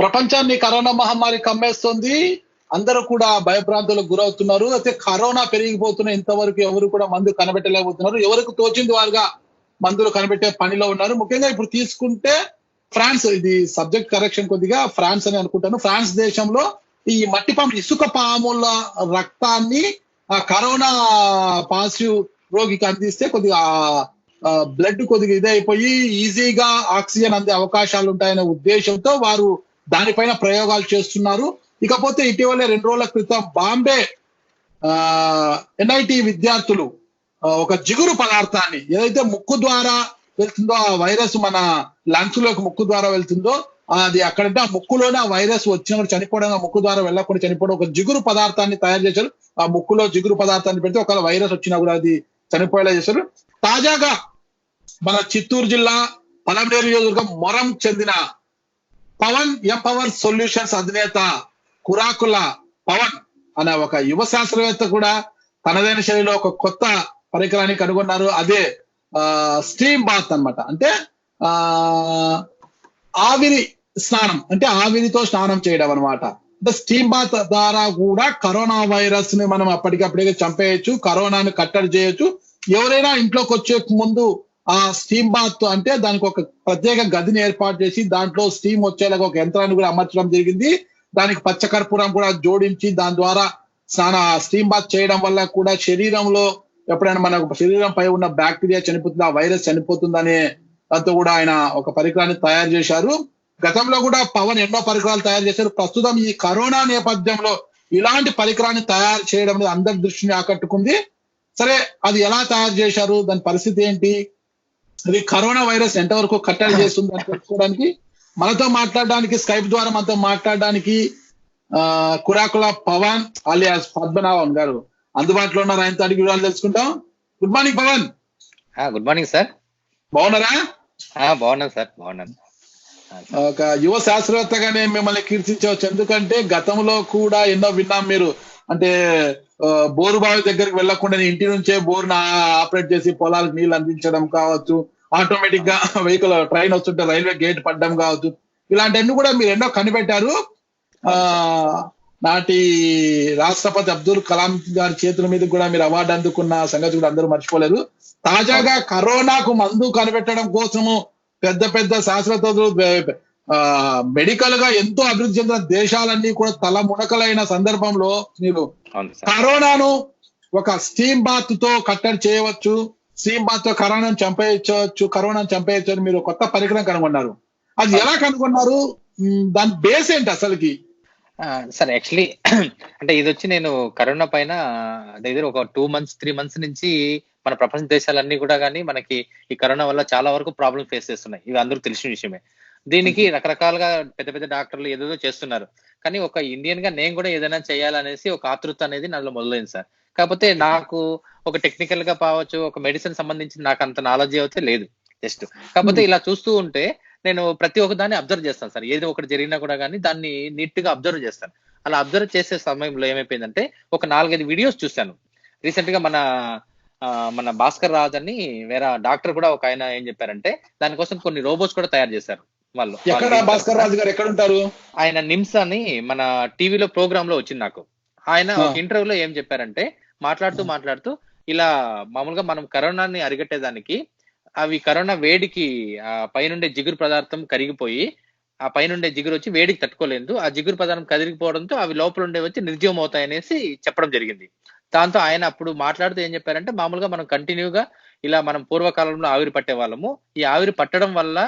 ప్రపంచాన్ని కరోనా మహమ్మారి కమ్మేస్తుంది. అందరూ కూడా భయభ్రాంతులకు గురవుతున్నారు. అయితే కరోనా పెరిగిపోతున్న ఇంతవరకు ఎవరు కూడా మందు కనిపెట్టలేకపోతున్నారు. ఎవరికి తోచింది వారుగా మందులు కనిపెట్టే పనిలో ఉన్నారు. ముఖ్యంగా ఇప్పుడు తీసుకుంటే ఫ్రాన్స్, ఇది సబ్జెక్ట్ కరెక్షన్ కొద్దిగా ఫ్రాన్స్ అని అనుకుంటాను. ఫ్రాన్స్ దేశంలో ఈ మట్టి పాము, ఇసుక పాముల రక్తాన్ని కరోనా పాజిటివ్ రోగికి అందిస్తే కొద్దిగా బ్లడ్ కొద్దిగా ఇదైపోయి ఈజీగా ఆక్సిజన్ అందే అవకాశాలు ఉంటాయనే ఉద్దేశంతో వారు దానిపైన ప్రయోగాలు చేస్తున్నారు. ఇకపోతే ఇటీవలే 2 రోజుల క్రితం బాంబే NIT విద్యార్థులు ఒక జిగురు పదార్థాన్ని ఏదైతే ముక్కు ద్వారా వెళ్తుందో, ఆ వైరస్ మన లంగ్స్ లోకి ముక్కు ద్వారా వెళ్తుందో, అది అక్కడంటే ఆ ముక్కులోనే ఆ వైరస్ వచ్చినప్పుడు చనిపోవడం, ఆ ముక్కు ద్వారా వెళ్ళకుండా చనిపోవడం, ఒక జిగురు పదార్థాన్ని తయారు చేశారు. ఆ ముక్కులో జిగురు పదార్థాన్ని పెడితే ఒకవేళ వైరస్ వచ్చినా కూడా అది చనిపోయేలా చేశారు. తాజాగా మన చిత్తూరు జిల్లా పలమనేరు నియోజకవర్గం మొరం చెందిన పవన్ ఎంపవర్ సొల్యూషన్స్ అధినేత కురాకుల పవన్ అనే ఒక యువ శాస్త్రవేత్త కూడా తనదైన శైలిలో ఒక కొత్త పరికరాన్ని కనుగొన్నారు. అదే స్టీమ్ బాత్ అన్నమాట. అంటే ఆవిరి స్నానం, అంటే ఆవిరితో స్నానం చేయడం అనమాట. అంటే స్టీమ్ బాత్ ద్వారా కూడా కరోనా వైరస్ ని మనం అప్పటికప్పుడే చంపేయచ్చు, కరోనాను కట్టడి చేయొచ్చు. ఎవరైనా ఇంట్లోకి వచ్చే ముందు ఆ స్టీమ్ బాత్ అంటే దానికి ఒక ప్రత్యేక గదిని ఏర్పాటు చేసి దాంట్లో స్టీమ్ వచ్చేలాగా ఒక యంత్రాన్ని కూడా అమర్చడం జరిగింది. దానికి పచ్చకర్పూరం కూడా జోడించి దాని ద్వారా స్టీమ్ బాత్ చేయడం వల్ల కూడా శరీరంలో ఎప్పుడైనా మన శరీరం పై ఉన్న బ్యాక్టీరియా చనిపోతుంది, ఆ వైరస్ చనిపోతుందనే దాంతో కూడా ఆయన ఒక పరికరాన్ని తయారు చేశారు. గతంలో కూడా పవన్ ఎన్నో పరికరాలు తయారు చేశారు. ప్రస్తుతం ఈ కరోనా నేపథ్యంలో ఇలాంటి పరికరాన్ని తయారు చేయడం అనేది అందరి దృష్టిని ఆకట్టుకుంది. సరే, అది ఎలా తయారు చేశారు, దాని పరిస్థితి ఏంటి, అది కరోనా వైరస్ ఎంతవరకు కట్టడి చేస్తుంది అని తెలుసుకోవడానికి మనతో మాట్లాడడానికి, స్కైప్ ద్వారా మనతో మాట్లాడడానికి కురాకుల పవన్ అలియాస్ పద్మనాభన్ గారు అందుబాటులో ఉన్నారు. ఆయనతో అడిగి వివరాలు తెలుసుకుంటాం. Good morning Pavan. Good morning sir. బాగున్నారా? బాగున్నాను సార్, బాగున్నాను. ఒక యువ శాస్త్రవేత్తగానే మిమ్మల్ని కీర్తించవచ్చు. ఎందుకంటే గతంలో కూడా ఎన్నో విన్నాం. మీరు అంటే బోరు బావి దగ్గరికి వెళ్లకుండా ఇంటి నుంచే బోర్ను ఆపరేట్ చేసి పొలాలకు నీళ్లు అందించడం కావచ్చు, ఆటోమేటిక్ గా వెహికల్ ట్రైన్ వస్తుంటే రైల్వే గేట్ పడ్డం కావచ్చు, ఇలాంటివన్నీ కూడా మీరు ఎన్నో కనిపెట్టారు. నాటి రాష్ట్రపతి అబ్దుల్ కలాం గారి చేతుల మీద కూడా మీరు అవార్డు అందుకున్న సంగతి కూడా అందరూ మర్చిపోలేరు. తాజాగా కరోనాకు మందు కనిపెట్టడం కోసము పెద్ద పెద్ద శాస్త్రవేత్తలు, మెడికల్ గా ఎంతో అభివృద్ధి చెందిన దేశాలన్నీ కూడా తల మునకలైన సందర్భంలో మీరు కరోనాను ఒక స్టీమ్ బాత్ తో కట్టడి చేయవచ్చు, స్టీమ్ బాత్ తో కరోనాను చంపేయచ్చు అని మీరు కొత్త పరికరం కనుగొన్నారు. అది ఎలా కనుగొన్నారు, దాని బేస్ ఏంటి అసలుకి? సార్ యాక్చువల్లీ అంటే ఇది వచ్చి నేను కరోనా పైన దగ్గర ఒక 2 months 3 months నుంచి మన ప్రపంచ దేశాలన్నీ కూడా కానీ మనకి ఈ కరోనా వల్ల చాలా వరకు ప్రాబ్లమ్ ఫేస్ చేస్తున్నాయి. ఇవి అందరూ తెలిసిన విషయమే. దీనికి రకరకాలుగా పెద్ద పెద్ద డాక్టర్లు ఏదేదో చేస్తున్నారు. కానీ ఒక ఇండియన్ గా నేను కూడా ఏదైనా చేయాలనేసి ఒక ఆతృత అనేది నాలో మొదలైంది సార్. కాకపోతే నాకు ఒక టెక్నికల్ గా కావచ్చు, ఒక మెడిసిన్ సంబంధించి నాకు అంత నాలెడ్జ్ అయితే లేదు జస్ట్. కాకపోతే ఇలా చూస్తూ ఉంటే నేను ప్రతి ఒక్క దాన్ని అబ్జర్వ్ చేస్తాను సార్. ఏదో ఒకటి జరిగినా కూడా కానీ దాన్ని నీట్ గా అబ్జర్వ్ చేస్తాను. అలా అబ్జర్వ్ చేసే సమయంలో ఏమైపోయిందంటే ఒక 4-5 వీడియోస్ చూశాను. రీసెంట్ గా మన భాస్కర్ రాజ్ అని వేరే డాక్టర్ కూడా ఒక ఆయన ఏం చెప్పారంటే దానికోసం కొన్ని రోబోట్స్ కూడా తయారు చేశారు వాళ్ళు. భాస్కర్ రాజ్ గారు ఎక్కడ ఉంటారు? ఆయన నిమ్స్ అని మన టీవీలో ప్రోగ్రామ్ లో వచ్చింది నాకు. ఆయన ఒక ఇంటర్వ్యూలో ఏం చెప్పారంటే మాట్లాడుతూ ఇలా మామూలుగా మనం కరోనాని అరికట్టేదానికి అవి కరోనా వేడికి పైనుండే జిగురు పదార్థం కరిగిపోయి ఆ పైనుండే జిగురు వచ్చి వేడికి తట్టుకోలేదు. ఆ జిగురు పదార్థం కరిగిపోవడంతో అవి లోపల ఉండే వచ్చి నిర్జీవం అవుతాయనేసి చెప్పడం జరిగింది. దాంతో ఆయన అప్పుడు మాట్లాడుతూ ఏం చెప్పారంటే మామూలుగా మనం కంటిన్యూగా ఇలా మనం పూర్వకాలంలో ఆవిరి పట్టే వాళ్ళము. ఈ ఆవిరి పట్టడం వల్ల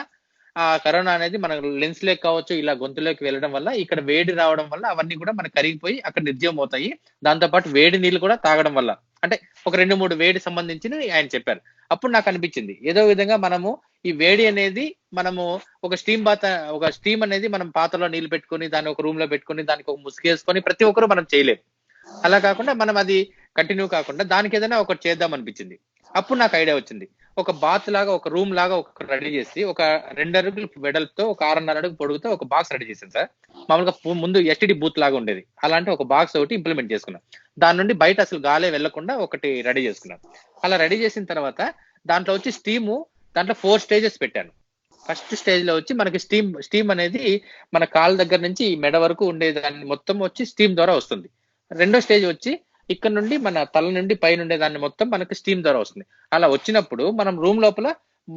ఆ కరోనా అనేది మన లెన్స్ లేక కావచ్చు, ఇలా గొంతులోకి వెళ్ళడం వల్ల ఇక్కడ వేడి రావడం వల్ల అవన్నీ కూడా మనకు కరిగిపోయి అక్కడ నిర్జీవం అవుతాయి. దాంతో పాటు వేడి నీళ్ళు కూడా తాగడం వల్ల అంటే ఒక 2-3 వేడి సంబంధించి ఆయన చెప్పారు. అప్పుడు నాకు అనిపించింది ఏదో విధంగా మనము ఈ వేడి అనేది మనము ఒక స్టీమ్ అనేది మనం పాత్రలో నీళ్లు పెట్టుకొని దాన్ని ఒక రూమ్ లో పెట్టుకొని దానికి ఒక ముసుగేసుకొని ప్రతి ఒక్కరు మనం చేయలేము. అలా కాకుండా మనం అది కంటిన్యూ కాకుండా దానికి ఏదైనా ఒకటి చేద్దాం అనిపించింది. అప్పుడు నాకు ఐడియా వచ్చింది. ఒక బాత్ లాగా ఒక రూమ్ లాగా ఒక రెడీ చేసి ఒక 2 అడుగులు వెడల్పుతో ఒక 6.5 అడుగు పొడుగుతో ఒక బాక్స్ రెడీ చేశాను సార్. మామూలుగా ముందు ఎస్టీడీ బూత్ లాగా ఉండేది, అలాంటి ఒక బాక్స్ ఒకటి ఇంప్లిమెంట్ చేసుకున్నాను. దాని నుండి బయట అసలు గాలే వెళ్లకుండా ఒకటి రెడీ చేసుకున్నాను. అలా రెడీ చేసిన తర్వాత దాంట్లో వచ్చి స్టీము దాంట్లో 4 స్టేజెస్ పెట్టాను. ఫస్ట్ స్టేజ్ లో వచ్చి మనకి స్టీమ్ అనేది మన కాళ్ళ దగ్గర నుంచి ఈ మెడ వరకు ఉండేదాన్ని మొత్తం వచ్చి స్టీమ్ ద్వారా వస్తుంది. రెండో స్టేజ్ వచ్చి ఇక్కడ నుండి మన తల నుండి పైన ఉండేదాన్ని మొత్తం మనకి స్టీమ్ ద్వారా వస్తుంది. అలా వచ్చినప్పుడు మనం రూమ్ లోపల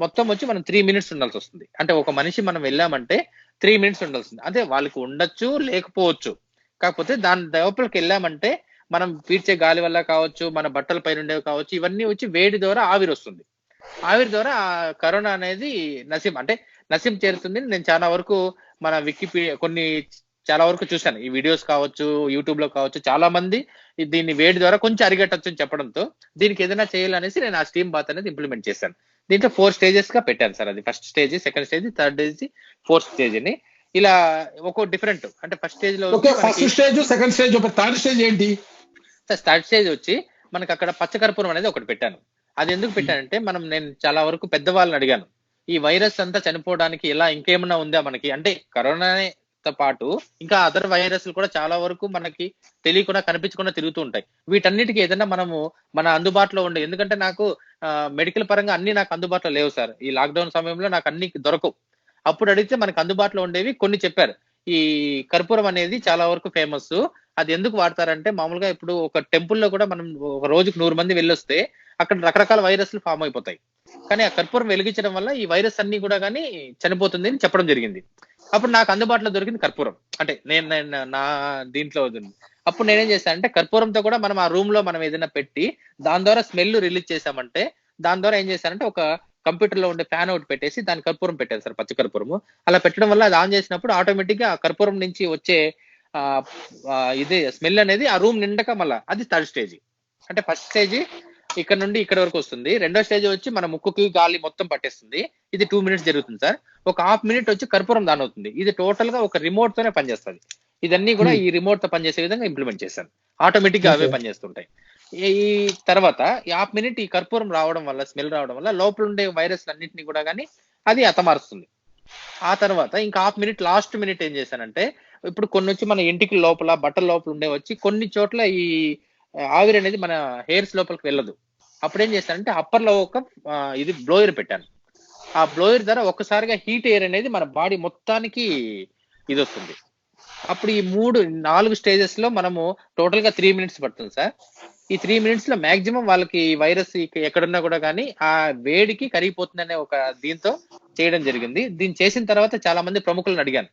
మొత్తం వచ్చి మనం 3 minutes ఉండాల్సి వస్తుంది. అంటే ఒక మనిషి మనం వెళ్ళామంటే 3 minutes ఉండాల్సింది. అదే వాళ్ళకి ఉండొచ్చు లేకపోవచ్చు, కాకపోతే దాని లోపలికి వెళ్ళామంటే మనం పీల్చే గాలి వల్ల కావచ్చు, మన బట్టల పైన ఉండేవి కావచ్చు, ఇవన్నీ వచ్చి వేడి ద్వారా ఆవిరి వస్తుంది. ఆవిరి ద్వారా ఆ కరోనా అనేది నసీం చేరుతుంది. నేను చాలా వరకు మన వికీపీడియా చాలా వరకు చూశాను. ఈ వీడియోస్ కావచ్చు, యూట్యూబ్ లో కావచ్చు, చాలా మంది దీన్ని వేడి ద్వారా కొంచెం అరిగట్టచ్చు అని చెప్పడంతో దీనికి ఏదైనా చేయాలనేసి నేను ఆ స్టీమ్ బాత్ అనేది ఇంప్లిమెంట్ చేశాను. దీంట్లో 4 stages గా పెట్టాను సార్. అది first stage, second stage, third stage, fourth stage అని ఇలా ఒక్కో డిఫరెంట్. అంటే ఫస్ట్ స్టేజ్ లో first stage, second stage, third stage ఏంటి? థర్డ్ స్టేజ్ వచ్చి మనకి అక్కడ పచ్చకర్పూరం అనేది ఒకటి పెట్టాను. అది ఎందుకు పెట్టానంటే నేను చాలా వరకు పెద్దవాళ్ళని అడిగాను, ఈ వైరస్ అంతా చనిపోవడానికి ఎలా ఇంకేమన్నా ఉందా మనకి, అంటే కరోనాతో పాటు ఇంకా అదర్ వైరస్లు కూడా చాలా వరకు మనకి తెలియకుండా కనిపించకుండా తిరుగుతూ ఉంటాయి. వీటన్నిటికీ ఏదైనా మనము మన అందుబాటులో ఉండే, ఎందుకంటే నాకు మెడికల్ పరంగా అన్ని నాకు అందుబాటులో లేవు సార్. ఈ లాక్డౌన్ సమయంలో నాకు అన్ని దొరకవు. అప్పుడు అడిగితే మనకు అందుబాటులో ఉండేవి కొన్ని చెప్పారు. ఈ కర్పూరం అనేది చాలా వరకు ఫేమస్. అది ఎందుకు వాడతారంటే మామూలుగా ఇప్పుడు ఒక టెంపుల్లో కూడా మనం ఒక రోజుకు 100 మంది వెళ్ళొస్తే అక్కడ రకరకాల వైరస్లు ఫామ్ అయిపోతాయి. కానీ ఆ కర్పూరం వెలిగించడం వల్ల ఈ వైరస్ అన్ని కూడా కానీ చనిపోతుంది అని చెప్పడం జరిగింది. అప్పుడు నాకు అందుబాటులో దొరికింది కర్పూరం. అంటే నేను నా దీంట్లో అప్పుడు నేనేం చేశానంటే కర్పూరంతో కూడా మనం ఆ రూమ్ లో మనం ఏదైనా పెట్టి దాని ద్వారా స్మెల్ రిలీజ్ చేసామంటే దాని ద్వారా ఏం చేశానంటే ఒక కంప్యూటర్ లో ఉండే ఫ్యాన్ అవుట్ పెట్టేసి దాని కర్పూరం పెట్టాను సార్, పచ్చ కర్పూరము. అలా పెట్టడం వల్ల అది ఆన్ చేసినప్పుడు ఆటోమేటిక్ గా ఆ కర్పూరం నుంచి వచ్చే ఆ ఇది స్మెల్ అనేది ఆ రూమ్ నిండక మళ్ళా అది థర్డ్ స్టేజ్. అంటే ఫస్ట్ స్టేజ్ ఇక్కడ నుండి ఇక్కడ వరకు వస్తుంది. రెండో స్టేజ్ వచ్చి మన ముక్కుకి గాలి మొత్తం పట్టేస్తుంది. ఇది 2 minutes జరుగుతుంది సార్. ఒక హాఫ్ మినిట్ వచ్చి కర్పూరం దాని అవుతుంది. ఇది టోటల్ గా ఒక రిమోట్ తోనే పనిచేస్తుంది. ఇదన్నీ కూడా ఈ రిమోట్ తో పనిచేసే విధంగా ఇంప్లిమెంట్ చేశాను. ఆటోమేటిక్ గా అవే పనిచేస్తుంటాయి. ఈ తర్వాత ఈ హాఫ్ మినిట్ ఈ కర్పూరం రావడం వల్ల, స్మెల్ రావడం వల్ల లోపల ఉండే వైరస్ అన్నింటినీ కూడా కానీ అది హతమారుస్తుంది. ఆ తర్వాత ఇంకా హాఫ్ మినిట్, లాస్ట్ మినిట్ ఏం చేశానంటే ఇప్పుడు కొన్ని వచ్చి మన ఇంటికి లోపల బట్టల లోపల ఉండే వచ్చి కొన్ని చోట్ల ఈ ఆవిరి అనేది మన హెయిర్స్ లోపలికి వెళ్ళదు. అప్పుడు ఏం చేశానంటే అప్పర్ లో ఒక ఇది బ్లోయర్ పెట్టాను. ఆ బ్లోయర్ ద్వారా ఒక్కసారిగా హీట్ ఎయిర్ అనేది మన బాడీ మొత్తానికి ఇది వస్తుంది. అప్పుడు ఈ 4 స్టేజెస్ లో మనము టోటల్ గా 3 minutes పడుతుంది సార్. ఈ 3 minutes లో మాక్సిమం వాళ్ళకి వైరస్ ఎక్కడున్నా కూడా కానీ ఆ వేడికి కరిగిపోతుందనే ఒక దీంతో చేయడం జరిగింది. దీన్ని చేసిన తర్వాత చాలా మంది ప్రముఖులను అడిగాను,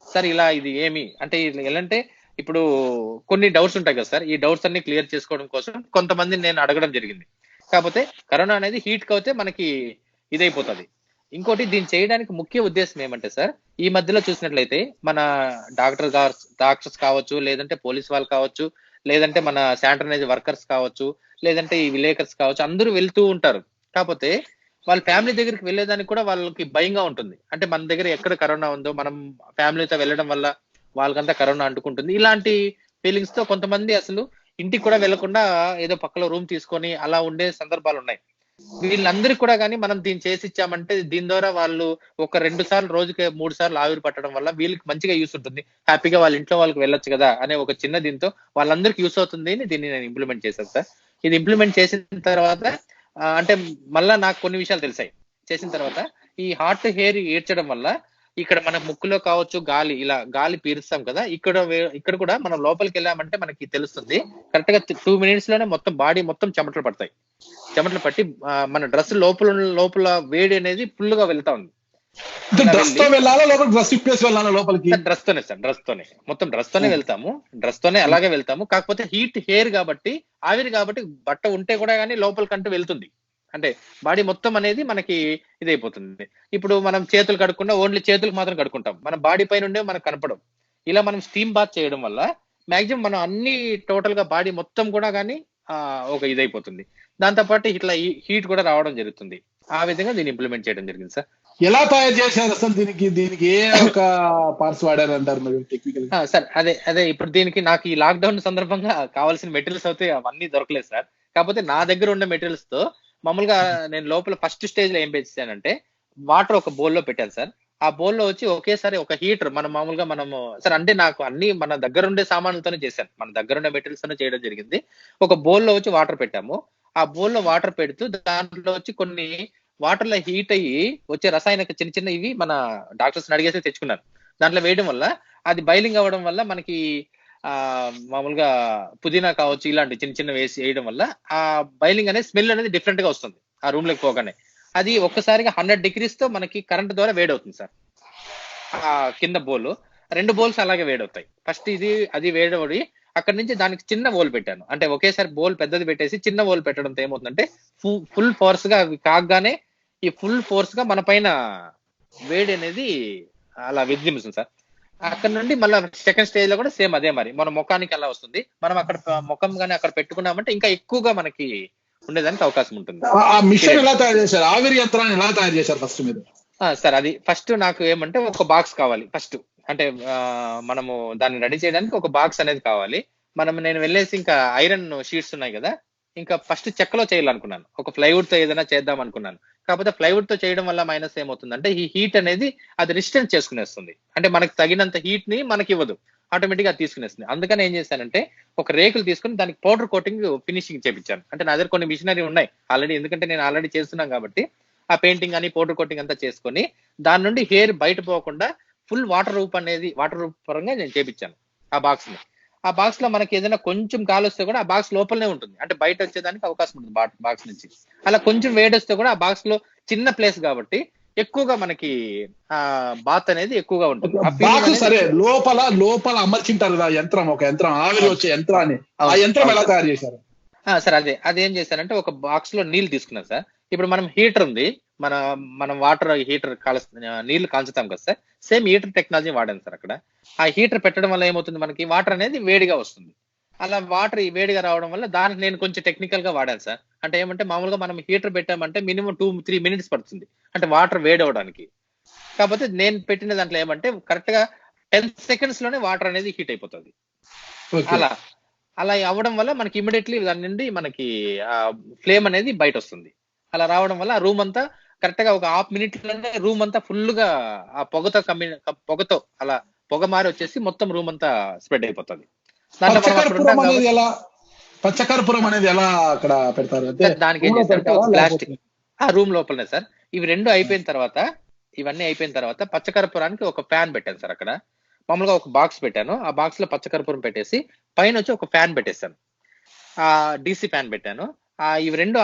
సార్ ఇలా ఇది ఏమి అంటే ఎలాంటే ఇప్పుడు కొన్ని డౌట్స్ ఉంటాయి కదా సార్, ఈ డౌట్స్ అన్ని క్లియర్ చేసుకోవడం కోసం కొంతమందిని నేను అడగడం జరిగింది. కాకపోతే కరోనా అనేది హీట్ కి అయితే మనకి ఇదైపోతుంది. ఇంకోటి దీన్ని చేయడానికి ముఖ్య ఉద్దేశం ఏమంటే సార్, ఈ మధ్యలో చూసినట్లయితే మన డాక్టర్స్ కావచ్చు, లేదంటే పోలీస్ వాళ్ళు కావచ్చు, లేదంటే మన శానిటైజర్ వర్కర్స్ కావచ్చు, లేదంటే ఈ విలేకర్స్ కావచ్చు, అందరూ వెళ్తూ ఉంటారు. కాకపోతే వాళ్ళ ఫ్యామిలీ దగ్గరికి వెళ్ళేదానికి కూడా వాళ్ళకి భయంగా ఉంటుంది. అంటే మన దగ్గర ఎక్కడ కరోనా ఉందో, మనం ఫ్యామిలీతో వెళ్ళడం వల్ల వాళ్ళకంతా కరోనా అంటుకుంటుంది. ఇలాంటి ఫీలింగ్స్ తో కొంతమంది అసలు ఇంటికి కూడా వెళ్లకుండా ఏదో పక్కలో రూమ్ తీసుకొని అలా ఉండే సందర్భాలు ఉన్నాయి. వీళ్ళందరికీ కూడా కానీ మనం దీన్ని చేసి ఇచ్చామంటే దీని ద్వారా వాళ్ళు ఒక 2 సార్లు రోజుకి 3 సార్లు ఆవిరి పట్టడం వల్ల వీళ్ళకి మంచిగా యూస్ ఉంటుంది. హ్యాపీగా వాళ్ళ ఇంట్లో వాళ్ళకి వెళ్ళొచ్చు కదా అనే ఒక చిన్న దీంతో వాళ్ళందరికీ యూస్ అవుతుంది అని దీన్ని నేను ఇంప్లిమెంట్ చేశాను సార్. ఇది ఇంప్లిమెంట్ చేసిన తర్వాత అంటే మళ్ళా నాకు కొన్ని విషయాలు తెలిసాయి. చేసిన తర్వాత ఈ హాట్ హెయిర్ ఈడ్చడం వల్ల ఇక్కడ మన ముక్కులో కావచ్చు ఇలా గాలి పీలుస్తాం కదా, ఇక్కడ కూడా మనం లోపలికి వెళ్ళామంటే మనకి తెలుస్తుంది. కరెక్ట్ గా 2 minutes లోనే మొత్తం బాడీ మొత్తం చెమటలు పడతాయి. చెమటలు పట్టి మన డ్రెస్ లోపల వేడి అనేది ఫుల్ గా వెళ్తా ఉంది. డ్రెస్ తో వెళ్ళాలా లోపలికి, డ్రెస్ ఇప్పేసి వెళ్ళాలా లోపలికి? డ్రెస్ తోనే సార్, మొత్తం డ్రెస్ తోనే వెళ్తాము. డ్రెస్ తోనే అలాగే వెళ్తాము. కాకపోతే హీట్ హెయిర్ కాబట్టి, ఆవిరి కాబట్టి బట్ట ఉంటే కూడా కానీ లోపలికంటూ వెళ్తుంది. అంటే బాడీ మొత్తం అనేది మనకి ఇదైపోతుంది. ఇప్పుడు మనం చేతులు కడుక్కుండా ఓన్లీ చేతులకు మాత్రం కడుక్కుంటాం, మన బాడీ పైన ఉండే మనకు కనపడం. ఇలా మనం స్టీమ్ బాత్ చేయడం వల్ల మాక్సిమం మనం అన్ని టోటల్ గా బాడీ మొత్తం కూడా కానీ ఒక ఇదైపోతుంది. దాంతో పాటు ఇట్లా హీట్ కూడా రావడం జరుగుతుంది. ఆ విధంగా దీన్ని ఇంప్లిమెంట్ చేయడం జరిగింది సార్. ఎలా తయారు చేశారు అసలు? దీనికి ఏ ఒక పార్ట్స్ వాడారు అంటారు మీరు టెక్నికల్? సార్ అదే ఇప్పుడు దీనికి నాకు ఈ లాక్డౌన్ సందర్భంగా కావాల్సిన మెటీరియల్స్ అయితే అవన్నీ దొరకలేదు సార్. కాకపోతే నా దగ్గర ఉన్న మెటీరియల్స్ తో మామూలుగా నేను లోపల ఫస్ట్ స్టేజ్ లో ఏం చేశానంటే వాటర్ ఒక బౌల్ లో పెట్టాను సార్. ఆ బౌల్ లో వచ్చి ఒకేసారి ఒక హీటర్ మామూలుగా మనము సార్, అంటే నాకు అన్ని మన దగ్గర ఉండే సామాన్లతోనే చేశాను, మన దగ్గర ఉండే మెటీరియల్స్ తోనే చేయడం జరిగింది. ఒక బౌల్ లో వచ్చి వాటర్ పెట్టాము. ఆ బౌల్ లో వాటర్ పెడుతూ దాంట్లో వచ్చి కొన్ని వాటర్ లో హీట్ అయ్యి వచ్చే రసాయనిక చిన్న చిన్న ఇవి మన డాక్టర్స్ అడిగేసి తెచ్చుకున్నారు. దాంట్లో వేయడం వల్ల అది బైలింగ్ అవ్వడం వల్ల మనకి మామూలుగా పుదీనా కావచ్చు ఇలాంటి చిన్న చిన్న వేయడం వల్ల ఆ బైలింగ్ అనేది స్మెల్ అనేది డిఫరెంట్ గా వస్తుంది ఆ రూమ్ లోకి పోగానే. అది ఒక్కసారిగా 100 degrees తో మనకి కరెంట్ ద్వారా వేడవుతుంది సార్. ఆ కింద బౌల్ 2 బౌల్స్ అలాగే వేడవుతాయి. ఫస్ట్ ఇది అది వేడవడి అక్కడ నుంచి దానికి చిన్న బౌల్ పెట్టాను. అంటే ఒకేసారి బౌల్ పెద్దది పెట్టేసి చిన్న బౌల్ పెట్టడంతో ఏమవుతుందంటే ఫుల్ ఫోర్స్ గా అవి కాగానే ఈ ఫుల్ ఫోర్స్ గా మన పైన వేడి అనేది అలా విజృంభిస్తుంది సార్. అక్కడ నుండి మళ్ళీ సెకండ్ స్టేజ్ లో కూడా సేమ్ అదే మరి మన ముఖానికి అలా వస్తుంది. మనం అక్కడ ముఖం గానీ అక్కడ పెట్టుకున్నామంటే ఇంకా ఎక్కువగా మనకి ఉండేదానికి అవకాశం ఉంటుంది. ఆ మిషన్ ఎలా తయారు చేశారు? ఆవిరి యంత్రాన్ని ఎలా తయారు చేశారు ఫస్ట్ మీరు? సార్ అది ఫస్ట్ నాకు ఏమంటే ఒక బాక్స్ కావాలి ఫస్ట్. అంటే మనము దాన్ని రెడీ చేయడానికి ఒక బాక్స్ అనేది కావాలి. నేను వెళ్ళేసి ఇంకా ఐరన్ షీట్స్ ఉన్నాయి కదా, ఇంకా ఫస్ట్ చెక్కలో చేయాలనుకున్నాను. ఒక ప్లైవుడ్ తో ఏదైనా చేద్దాం అనుకున్నాను. కాకపోతే ప్లైవుడ్ తో చేయడం వల్ల మైనస్ ఏమవుతుందంటే ఈ హీట్ అనేది అది రెసిస్టెన్స్ చేసుకునేస్తుంది. అంటే మనకి తగినంత హీట్ ని మనకి ఇవ్వదు, ఆటోమేటిక్ గా తీసుకునేస్తుంది. అందుకని ఏం చేశానంటే ఒక రేకులు తీసుకుని దానికి పౌడర్ కోటింగ్ ఫినిషింగ్ చేపించాను. అంటే నా దగ్గర కొన్ని మిషనరీ ఉన్నాయి ఆల్రెడీ, ఎందుకంటే నేను ఆల్రెడీ చేస్తున్నాను కాబట్టి ఆ పెయింటింగ్ అని పౌడర్ కోటింగ్ అంతా చేసుకొని దాని నుండి హెయిర్ బయట పోకుండా ఫుల్ వాటర్ రూపంగా నేను చేపించాను ఆ బాక్స్ ని. ఆ బాక్స్ లో మనకి ఏదైనా కొంచెం గాలి వస్తే కూడా ఆ బాక్స్ లోపలనే ఉంటుంది, అంటే బయట వచ్చేదానికి అవకాశం ఉంటుంది బాక్స్ నుంచి. అలా కొంచెం వేడి వస్తే కూడా ఆ బాక్స్ లో చిన్న ప్లేస్ కాబట్టి ఎక్కువగా మనకి ఆ బాత్ అనేది ఎక్కువగా ఉంటుంది. సరే, లోపల అమర్చింటారు కదా యంత్రం, ఒక యంత్రం ఆవిరి వచ్చే యంత్రాన్ని, ఆ యంత్రం ఎలా తయారు చేశారు? సార్ అదేం చేశారంటే ఒక బాక్స్ లో నీళ్లు తీసుకున్నాను సార్. ఇప్పుడు మనం హీటర్ ఉంది, మనం వాటర్ హీటర్ నీళ్లు కాల్చుతాం కదా సార్, సేమ్ హీటర్ టెక్నాలజీ వాడాను సార్ అక్కడ. ఆ హీటర్ పెట్టడం వల్ల ఏమవుతుంది మనకి వాటర్ అనేది వేడిగా వస్తుంది. అలా వాటర్ వేడిగా రావడం వల్ల దానికి నేను కొంచెం టెక్నికల్ గా వాడాను సార్. అంటే ఏమంటే మామూలుగా మనం హీటర్ పెట్టామంటే మినిమం 2-3 minutes పడుతుంది అంటే వాటర్ వేడి అవడానికి. కాకపోతే నేను పెట్టిన దాంట్లో ఏమంటే కరెక్ట్ గా 10 seconds లోనే వాటర్ అనేది హీట్ అయిపోతుంది. అలా అవ్వడం వల్ల మనకి ఇమీడియట్లీ దాని నుండి మనకి ఆ ఫ్లేమ్ అనేది బయట వస్తుంది. అలా రావడం వల్ల ఆ రూమ్ అంతా కరెక్ట్ గా ఒక 1/2 minute లోనే రూమ్ అంతా ఫుల్ గా ఆ పొగతో అలా పొగ మారి వచ్చేసి మొత్తం రూమ్ అంతా స్ప్రెడ్ అయిపోతుంది. పచ్చకర్పూరం అనేది ఎలా అక్కడ పెడతారు? దానికి ఏం చేస్తారంటే ప్లాస్టిక్ ఆ రూమ్ లోపలనే సార్. ఇవి రెండు అయిపోయిన తర్వాత, ఇవన్నీ అయిపోయిన తర్వాత పచ్చకర్పూరానికి ఒక ఫ్యాన్ పెట్టాను సార్ అక్కడ. మామూలుగా ఒక బాక్స్ పెట్టాను, ఆ బాక్స్ లో పచ్చకర్పూరం పెట్టేసి పైన వచ్చి ఒక ఫ్యాన్ పెట్టేశాను, ఆ డీసీ ఫ్యాన్ పెట్టాను. ఇవి రెండు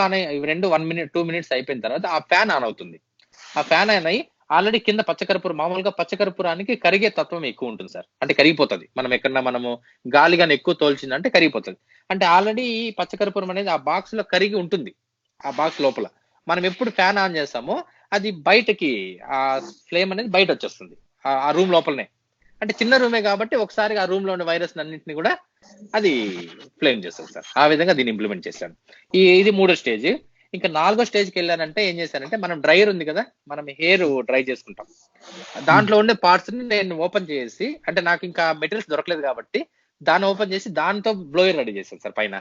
1 minute 2 minutes అయిపోయిన తర్వాత ఆ ఫ్యాన్ ఆన్ అవుతుంది. ఆ ఫ్యాన్ ఆన్ అయ్యి ఆల్రెడీ కింద పచ్చకర్పూరం, మామూలుగా పచ్చకర్పూరానికి కరిగే తత్వం ఎక్కువ ఉంటుంది సార్. అంటే కరిగిపోతుంది, మనము గాలిగాని ఎక్కువ తోల్చిందంటే కరిగిపోతుంది. అంటే ఆల్రెడీ ఈ పచ్చకర్పూరం అనేది ఆ బాక్స్ లో కరిగి ఉంటుంది. ఆ బాక్స్ లోపల మనం ఎప్పుడు ఫ్యాన్ ఆన్ చేస్తామో అది బయటకి ఆ ఫ్లేమ్ అనేది బయట వచ్చేస్తుంది ఆ రూమ్ లోపలనే. అంటే చిన్న రూమే కాబట్టి ఒకసారి ఆ రూమ్ లో ఉన్న వైరస్ అన్నింటినీ కూడా అది ఫ్లేమ్ చేస్తుంది సార్. ఆ విధంగా దీన్ని ఇంప్లిమెంట్ చేశాను. ఇది 3వ స్టేజ్. ఇంకా 4వ స్టేజ్కి వెళ్ళానంటే ఏం చేశానంటే మనం డ్రైయర్ ఉంది కదా, మనం హెయిర్ డ్రై చేసుకుంటాం, దాంట్లో ఉండే పార్ట్స్ ని నేను ఓపెన్ చేసి, అంటే నాకు ఇంకా మెటీరియల్స్ దొరకలేదు కాబట్టి దాన్ని ఓపెన్ చేసి దాంతో బ్లోయర్ రెడీ చేశాను సార్ పైన.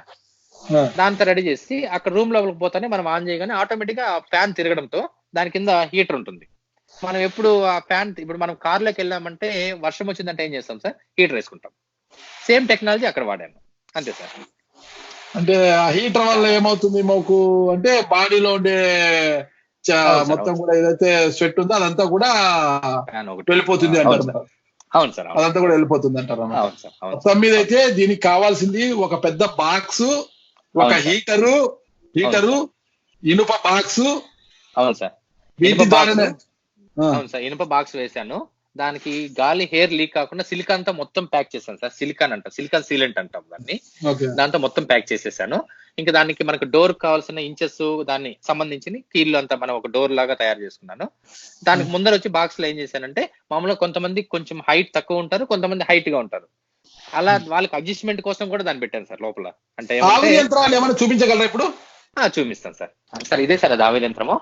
దాంతో రెడీ చేసి అక్కడ రూమ్ లోపలికి పోతానే మనం ఆన్ చేయగానే ఆటోమేటిక్ గా ఫ్యాన్ తిరగడంతో దాని కింద హీటర్ ఉంటుంది. మనం ఎప్పుడు ఆ ఫ్యాన్, ఇప్పుడు మనం కార్లోకి వెళ్ళామంటే వర్షం వచ్చిందంటే ఏం చేస్తాం సార్, హీటర్ వేసుకుంటాం. సేమ్ టెక్నాలజీ అక్కడ వాడాను, అంతే సార్. అంటే ఆ హీటర్ వల్ల ఏమవుతుంది మాకు అంటే బాడీలో ఉండే మొత్తం కూడా ఏదైతే స్వెట్ ఉందో అదంతా కూడా వెళ్ళిపోతుంది అంటారు. అవును సార్, అదంతా కూడా వెళ్ళిపోతుంది అంటారు. మొత్తం మీద అయితే దీనికి కావాల్సింది ఒక పెద్ద బాక్స్, ఒక హీటరు, ఇనుప బాక్స్. అవును సార్, అవును సార్, ఇనుప బాక్స్ వేసాను. దానికి గాలి హెయిర్ లీక్ కాకుండా సిలికాన్ తో మొత్తం ప్యాక్ చేశాను సార్. సిలికాన్ సీలెంట్ అంటాం దాన్ని. దాంతో మొత్తం ప్యాక్ చేసేసాను. ఇంకా దానికి మనకు డోర్ కావాల్సిన ఇంచెస్, దాన్ని సంబంధించిన కీళ్ళు అంతా మనం ఒక డోర్ లాగా తయారు చేసుకున్నాను. దానికి ముందర వచ్చి బాక్స్ లో ఏం చేశానంటే మామూలుగా కొంతమంది కొంచెం హైట్ తక్కువ ఉంటారు, కొంతమంది హైట్ గా ఉంటారు. అలా వాళ్ళకి అడ్జస్ట్మెంట్ కోసం కూడా దాన్ని పెట్టాను సార్ లోపల. అంటే ఏమైనా చూపించగలరా ఇప్పుడు? చూపిస్తాను సార్. సార్ ఇదే సార్ అది ఆవిరి యంత్రము.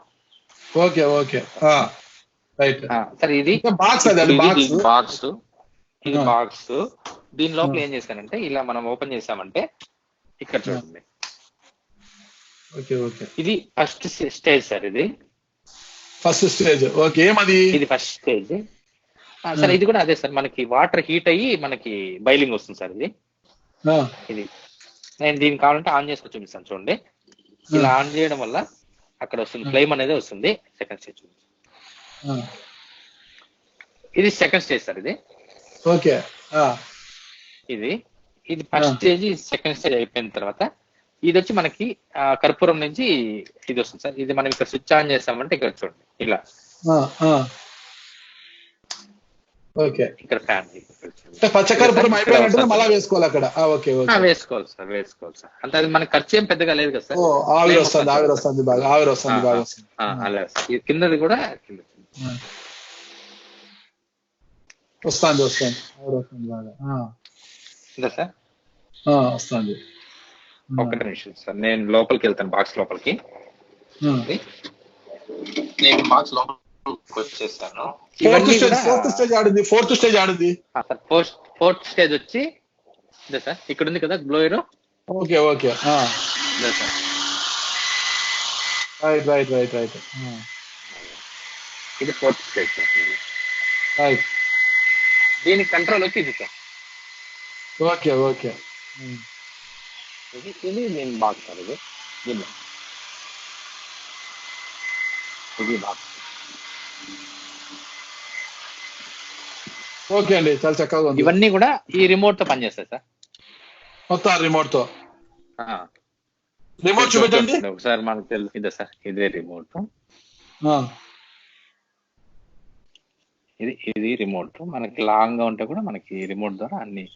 ఓకే ఓకే సార్ ఇది బాక్స్. ఇది బాక్స్. దీని లోపల ఏం చేశానంటే ఇలా మనం ఓపెన్ చేసామంటే ఇక్కడ చూడండి, ఇది ఫస్ట్ స్టేజ్ సార్. ఇది ఫస్ట్ స్టేజ్. ఓకే, ఇది ఫస్ట్ స్టేజ్ సార్. ఇది కూడా అదే సార్, మనకి వాటర్ హీట్ అయ్యి మనకి బైలింగ్ వస్తుంది సార్. ఇది నేను దీనికి కావాలంటే ఆన్ చేసుకొని చూపిస్తాను చూడండి. ఇలా ఆన్ చేయడం వల్ల అక్కడ వస్తుంది, ఫ్లేమ్ అనేది వస్తుంది. సెకండ్ స్టేజ్ ఆ, ఇది సెకండ్ స్టేజ్ సార్. ఇది ఓకే. ఆ, ఇది ఇది ఆ, ఫస్ట్ స్టేజ్. సెకండ్ స్టేజ్ అయిపోయిన తర్వాత ఇది వచ్చి మనకి కర్పూరం నుంచి ఇది వస్తుంది సార్. ఇది మనం ఇక్కడ స్విచ్ ఆన్ చేస్తామంటే ఇక్కడ చూడండి ఇలా ఆ, ఆ, ఓకే. ఇక్కడ ఫ్యాన్ అంటే పచ్చకర్పూరం అయిపోయినట్టు మళ్ళా వేసుకోవాలి అక్కడ. ఆ, ఓకే ఓకే. వేసుకోవాలి సార్, వేసుకోవాలి సార్. అంటే అది మనకి ఖర్చు ఏం పెద్దగా లేదు కదా సార్. ఓ, ఆవిరి వస్తుంది, ఆవిరి వస్తుంది బాగా, ఆవిరి వస్తుంది బాగా వస్తుంది. అలా ఈ కిందది కూడా కింద వస్తుంది, వస్తుంది, ఆవిరి వస్తుంది బాగా. ఉందా సార్? వస్తుంది. ఒక్కటి నిమిషం సార్, నేను లోపలికి వెళ్తాను, బాక్స్ లోపలికి. నేను బాక్స్ లోపలికి వచ్చేస్తాను. ఫోర్త్ స్టేజ్ ఆడింది, ఫోర్త్ స్టేజ్ ఆడింది. ఫోర్త్ స్టేజ్ వచ్చి ఇదే సార్, ఇక్కడ ఉంది కదా బ్లోయర్. Okay okay. ఇదే sir. Right right right right. ఇది ఫోర్త్ స్టేజ్ సార్. రైట్. దీని కంట్రోల్ వచ్చి ఇది సార్. Okay okay. ఇది నేను బాక్స్ సార్. ఇది దీన్ని ఇది బాక్స్. ఓకే అండి, చాలా చక్కగా ఉంది. ఇవన్నీ కూడా ఈ రిమోట్ తో పనిచేస్తాయి సార్. మొత్తం రిమోట్ తో. రిమోట్ చూపెట్టండి ఒకసారి. మనకు తెలుసు ఇదే సార్, ఇదే రిమోట్. ఇది రిమోట్. మనకి లాంగ్ గా ఉంటే కూడా మనకి రిమోట్ ద్వారా అన్ని.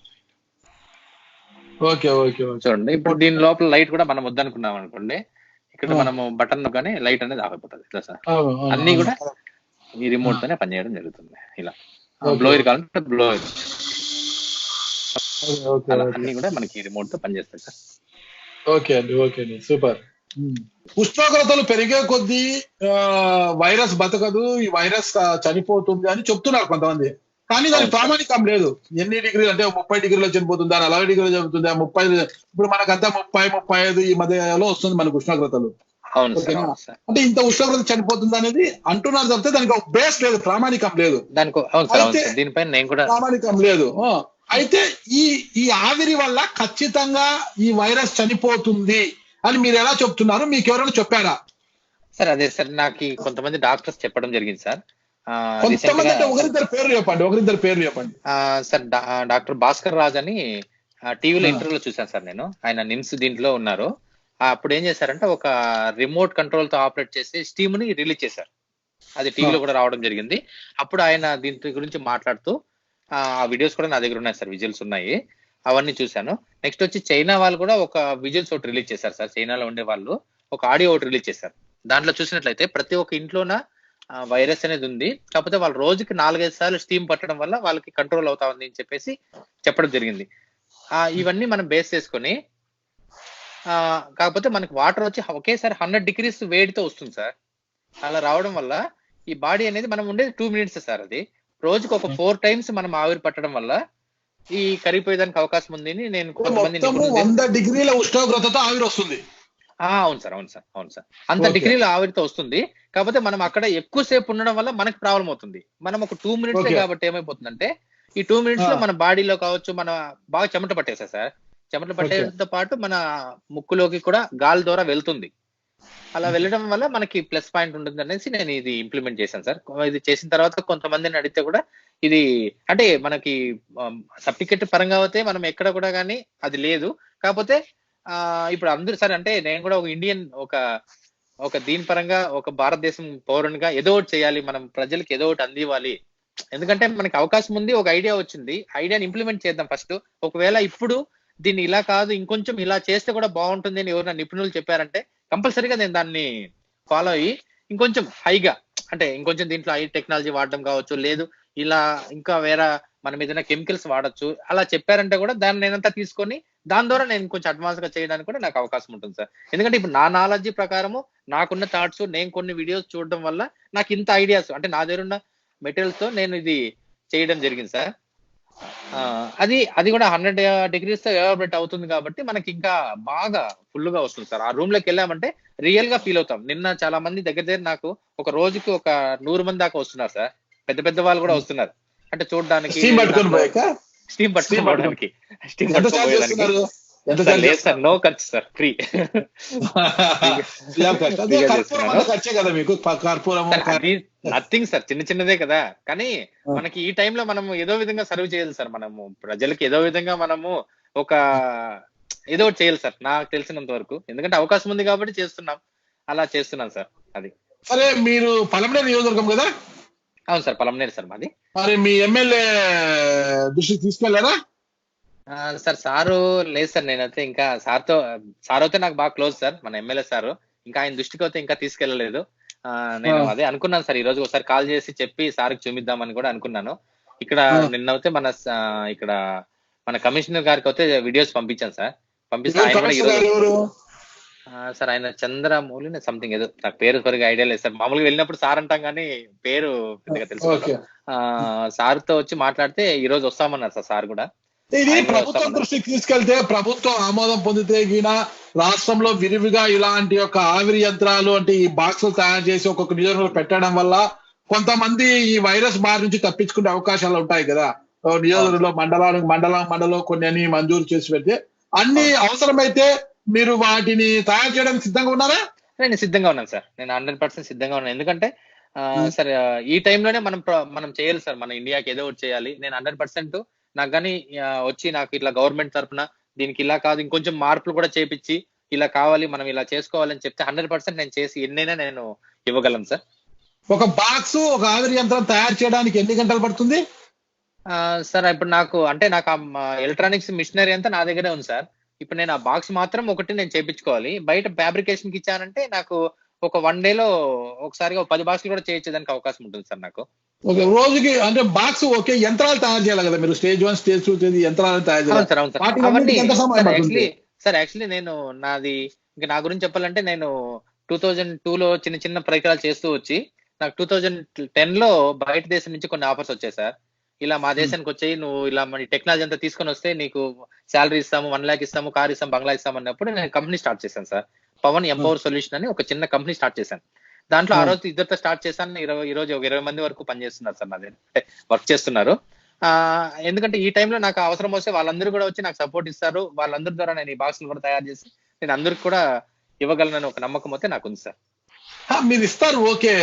Okay okay. చూడండి ఇప్పుడు దీని లోపల లైట్ కూడా మనం వద్దనుకున్నాం అనుకోండి, ఇక్కడ మనము బటన్ కానీ లైట్ అనేది ఆగిపోతుంది కదా సార్. అన్ని కూడా ఈ రిమోట్ తోనే పనిచేయడం జరుగుతుంది. ఇలా బ్లోయర్ కావాలంటే బ్లోయర్, అన్ని కూడా మనకి రిమోట్ తో పనిచేస్తాయి సార్. ఓకే అండి, ఓకే అండి, సూపర్. ఉష్ణోగ్రతలు పెరిగే కొద్దీ వైరస్ బతకదు, ఈ వైరస్ చనిపోతుంది అని చెప్తున్నారు కొంతమంది. కానీ దానికి ప్రామాణికం లేదు. ఎన్ని డిగ్రీలు అంటే 30 డిగ్రీలో చనిపోతుందా, 40 డిగ్రీలో చనిపోతుందా, 30. ఇప్పుడు మనకంతా 30-35 ఈ మధ్యలో వస్తుంది మనకు ఉష్ణోగ్రతలు. అంటే ఇంత ఉష్ణోగ్రత చనిపోతుంది అనేది అంటున్నారు తప్పితే దానికి ఒక బేస్ లేదు, ప్రామాణికం లేదు. దీనిపైన నేను కూడా ప్రామాణికం లేదు. అయితే ఈ ఆవిరి వల్ల ఖచ్చితంగా ఈ వైరస్ చనిపోతుంది అని మీరు ఎలా చెప్తున్నారు? మీకు ఎవరైనా చెప్పారా సార్? అదే సార్, నాకు కొంతమంది డాక్టర్స్ చెప్పడం జరిగింది సార్. కొంతమంది అంటే ఒకరిద్దరు పేర్లు చెప్పండి సార్. డాక్టర్ భాస్కర్ రాజ్ అని టీవీలో ఇంటర్వ్యూలో చూశాను సార్ నేను. ఆయన నిమ్స్ దీంట్లో ఉన్నారు. అప్పుడు ఏం చేశారంటే ఒక రిమోట్ కంట్రోల్ తో ఆపరేట్ చేసి స్టీమ్ ని రిలీజ్ చేశారు. అది టీవీలో కూడా రావడం జరిగింది. అప్పుడు ఆయన దీని గురించి మాట్లాడుతూ, ఆ వీడియోస్ కూడా నా దగ్గర ఉన్నాయి సార్, విజువల్స్ ఉన్నాయి, అవన్నీ చూశాను. నెక్స్ట్ వచ్చి చైనా వాళ్ళు కూడా ఒక విజువల్స్ ఒకటి రిలీజ్ చేశారు సార్. చైనాలో ఉండే వాళ్ళు ఒక ఆడియో ఒకటి రిలీజ్ చేశారు. దాంట్లో చూసినట్లయితే ప్రతి ఒక్క ఇంట్లోన వైరస్ అనేది ఉంది, కాకపోతే వాళ్ళు రోజుకి 4-5 సార్లు స్టీమ్ పట్టడం వల్ల వాళ్ళకి కంట్రోల్ అవుతా ఉంది అని చెప్పేసి చెప్పడం జరిగింది. ఇవన్నీ మనం బేస్ చేసుకొని, కాకపోతే మనకి వాటర్ వచ్చి ఒకేసారి 100 డిగ్రీస్ వేడితో వస్తుంది సార్. అలా రావడం వల్ల ఈ బాడీ అనేది మనం ఉండేది 2 మినిట్స్ సార్. అది రోజుకి ఒక 4 టైమ్స్ మనం ఆవిరి పట్టడం వల్ల ఈ కరిగిపోయేదానికి అవకాశం ఉంది. నేను కొంతమంది 100 డిగ్రీల ఉష్ణోగ్రతతో ఆవిరి వస్తుంది. అవును సార్, అవును సార్, అవును సార్. అంత డిగ్రీల ఆవిరితో వస్తుంది. కాకపోతే మనం అక్కడ ఎక్కువసేపు ఉండడం వల్ల మనకి ప్రాబ్లం అవుతుంది. మనం ఒక 2 మినిట్స్ కాబట్టి ఏమైపోతుందంటే ఈ 2 మినిట్స్ లో మన బాడీలో కావచ్చు, మన బాగా చెమట పట్టేసాయి సార్. చెమట పట్టేతో పాటు మన ముక్కులోకి కూడా గాలి ద్వారా వెళ్తుంది. అలా వెళ్ళడం వల్ల మనకి ప్లస్ పాయింట్ ఉంటుంది అనేసి నేను ఇది ఇంప్లిమెంట్ చేశాను సార్. ఇది చేసిన తర్వాత కొంతమందిని అడిగితే కూడా ఇది అంటే మనకి సర్టిఫికెట్ పరంగా అయితే మనం ఎక్కడ కూడా కానీ అది లేదు. కాకపోతే ఇప్పుడు అందరూ సార్, అంటే నేను కూడా ఒక ఇండియన్ ఒక దీని పరంగా ఒక భారతదేశం పౌరునిగా ఏదో ఒకటి చేయాలి, మనం ప్రజలకు ఏదో ఒకటి అందివ్వాలి. ఎందుకంటే మనకి అవకాశం ఉంది, ఒక ఐడియా వచ్చింది, ఐడియాని ఇంప్లిమెంట్ చేద్దాం ఫస్ట్. ఒకవేళ ఇప్పుడు దీన్ని ఇలా కాదు ఇంకొంచెం ఇలా చేస్తే కూడా బాగుంటుంది అని ఎవరైనా నిపుణులు చెప్పారంటే కంపల్సరీగా నేను దాన్ని ఫాలో అయ్యి ఇంకొంచెం హైగా, అంటే ఇంకొంచెం దీంట్లో హై టెక్నాలజీ వాడడం కావచ్చు, లేదు ఇలా ఇంకా వేరే మనం ఏదైనా కెమికల్స్ వాడచ్చు, అలా చెప్పారంటే కూడా దాన్ని నేనంతా తీసుకొని దాని ద్వారా నేను కొంచెం అడ్వాన్స్ గా చేయడానికి కూడా నాకు అవకాశం ఉంటుంది సార్. ఎందుకంటే ఇప్పుడు నా నాలెడ్జీ ప్రకారము నాకున్న థాట్స్, నేను కొన్ని వీడియోస్ చూడడం వల్ల నాకు ఇంత ఐడియాస్, అంటే నా దగ్గర ఉన్న మెటీరియల్స్ తో నేను ఇది చేయడం జరిగింది సార్. అది కూడా 100 డిగ్రీస్ తో ఎవాపరేట్ అవుతుంది కాబట్టి మనకి ఇంకా బాగా ఫుల్ గా వస్తుంది సార్. ఆ రూమ్ లోకి వెళ్ళామంటే రియల్ గా ఫీల్ అవుతాం. నిన్న చాలా మంది దగ్గర నాకు ఒక రోజుకి ఒక 100 మంది దాకా వస్తున్నారు సార్. పెద్ద పెద్ద వాళ్ళు కూడా వస్తున్నారు, అంటే చూడడానికి. స్టీమ్ పట్టుకోవడానికి ఎంత సార్ చార్జ్ లేదు సార్, నో ఖర్చు సార్, ఫ్రీ. అదే కర్పూరం అంతా ఖర్చే కదా మీకు, కర్పూరం అది నథింగ్ సార్, చిన్న చిన్నదే కదా. కానీ మనకి ఈ టైంలో మనం ఏదో విధంగా సర్వ్ చేయాలి సార్, మనము ప్రజలకి ఏదో విధంగా మనము ఒక ఏదో ఒకటి చేయాలి సార్, నాకు తెలిసినంత వరకు. ఎందుకంటే అవకాశం ఉంది కాబట్టి చేస్తున్నాం, అలా చేస్తున్నాం సార్. అది సరే. మీరు పలమనేరు నియోజకవర్గం కదా? అవును సార్, పలమనేరు సార్ మాది. మరి మీ ఎమ్మెల్యే దృష్టికి తీసుకెళ్లారా? సార్ సారు లేదు సార్, నేనైతే ఇంకా సార్ అయితే నాకు బాగా క్లోజ్ సార్, మన ఎమ్మెల్యే సారు. ఇంకా ఆయన దృష్టికి అయితే ఇంకా తీసుకెళ్లలేదు. నేను అదే అనుకున్నాను సార్, ఈ రోజు ఒకసారి కాల్ చేసి చెప్పి సార్కి చూపిద్దామని కూడా అనుకున్నాను. ఇక్కడ నిన్నైతే ఇక్కడ మన కమిషనర్ గారికి అయితే వీడియోస్ పంపించాను సార్. పంపిస్తే ఆయన కూడా ఈరోజు సార్ ఆయన చంద్రమౌళి సంథింగ్ ఏదో, నాకు పేరు సరిగా ఐడియా లేదు సార్. మామూలుగా వెళ్ళినప్పుడు సార్ అంటాం కానీ పేరు పెద్దగా తెలుసు. సార్ తో వచ్చి మాట్లాడితే ఈ రోజు వస్తామన్నారు సార్ కూడా. ఇది ప్రభుత్వం దృష్టికి తీసుకెళ్తే, ప్రభుత్వం ఆమోదం పొందితే గిన రాష్ట్రంలో విరివిగా ఇలాంటి యొక్క ఆవిరి యంత్రాలు అంటే ఈ బాక్సులు తయారు చేసి ఒక్కొక్క నియోజకవర్గంలో పెట్టడం వల్ల కొంతమంది ఈ వైరస్ బారి నుంచి తప్పించుకునే అవకాశాలు ఉంటాయి కదా. నియోజకవర్గంలో మండలం కొన్ని అన్ని మంజూరు చేసి పెడితే, అన్ని అవసరమైతే మీరు వాటిని తయారు చేయడానికి సిద్ధంగా ఉన్నారా? నేను సిద్ధంగా ఉన్నాను సార్, నేను 100% సిద్ధంగా ఉన్నాను. ఎందుకంటే సార్ ఈ టైంలోనే మనం చేయాలి సార్, మన ఇండియాకి ఏదో ఒకటి చేయాలి. నేను 100% నాకు కానీ వచ్చి నాకు ఇట్లా గవర్నమెంట్ తరఫున దీనికి ఇలా కాదు, ఇంకొంచెం మార్పులు కూడా చేపించి ఇలా కావాలి, మనం ఇలా చేసుకోవాలని చెప్తే 100% నేను చేసి ఎన్నైనా నేను ఇవ్వగలను సార్. ఒక బాక్స్, ఒక ఆవిరి యంత్రం తయారు చేయడానికి ఎన్ని గంటలు పడుతుంది సార్? ఇప్పుడు నాకు ఎలక్ట్రానిక్స్ మిషనరీ అంతా నా దగ్గరే ఉంది సార్. ఇప్పుడు నేను ఆ బాక్స్ మాత్రం ఒకటి నేను చేయించుకోవాలి. బయట ఫ్యాబ్రికేషన్ కి ఇచ్చానంటే నాకు ఒక 1 డేలో ఒకసారిగా 10 బాక్సులు కూడా చేయించడానికి అవకాశం ఉంటుంది సార్ నాకు. రోజుకి అంటే బాక్స్ ఓకే, యంత్రాలు తయారు చేయాలి కదా మీరు, స్టేజ్ 1 స్టేజ్ 2 యంత్రాలు తయారు చేయాలి సార్. యాక్చువల్లీ నేను ఇంకా నా గురించి చెప్పాలంటే, నేను 2002లో చిన్న చిన్న పరికరాలు చేస్తూ వచ్చి నాకు 2010లో బయట దేశం నుంచి కొన్ని ఆఫర్స్ వచ్చాయి సార్. ఇలా మా దేశానికి వచ్చాయి, నువ్వు ఇలా మన టెక్నాలజీ అంతా తీసుకొని వస్తే నీకు శాలరీ ఇస్తాము, 1 lakh ఇస్తాము, కార్ ఇస్తాము, బంగ్లా ఇస్తాము అన్నప్పుడు నేను కంపెనీ స్టార్ట్ చేశాను సార్. పవన్ ఎంపవర్ సొల్యూషన్ అని ఒక చిన్న కంపెనీ స్టార్ట్ చేశాను. దాంట్లో ఆ రోజు ఇద్దరితో స్టార్ట్ చేశాను. ఈ రోజు ఒక 20 మంది వరకు పనిచేస్తున్నారు సార్, నాది వర్క్ చేస్తున్నారు. ఎందుకంటే ఈ టైంలో నాకు అవసరం వస్తే వాళ్ళందరూ కూడా వచ్చి నాకు సపోర్ట్ ఇస్తారు. వాళ్ళందరి ద్వారా నేను ఈ బాక్సులు కూడా తయారు చేసి నేను అందరికి కూడా ఇవ్వగలనని ఒక నమ్మకం అయితే నాకు ఉంది సార్. మీరు ఇస్తారు ఓకే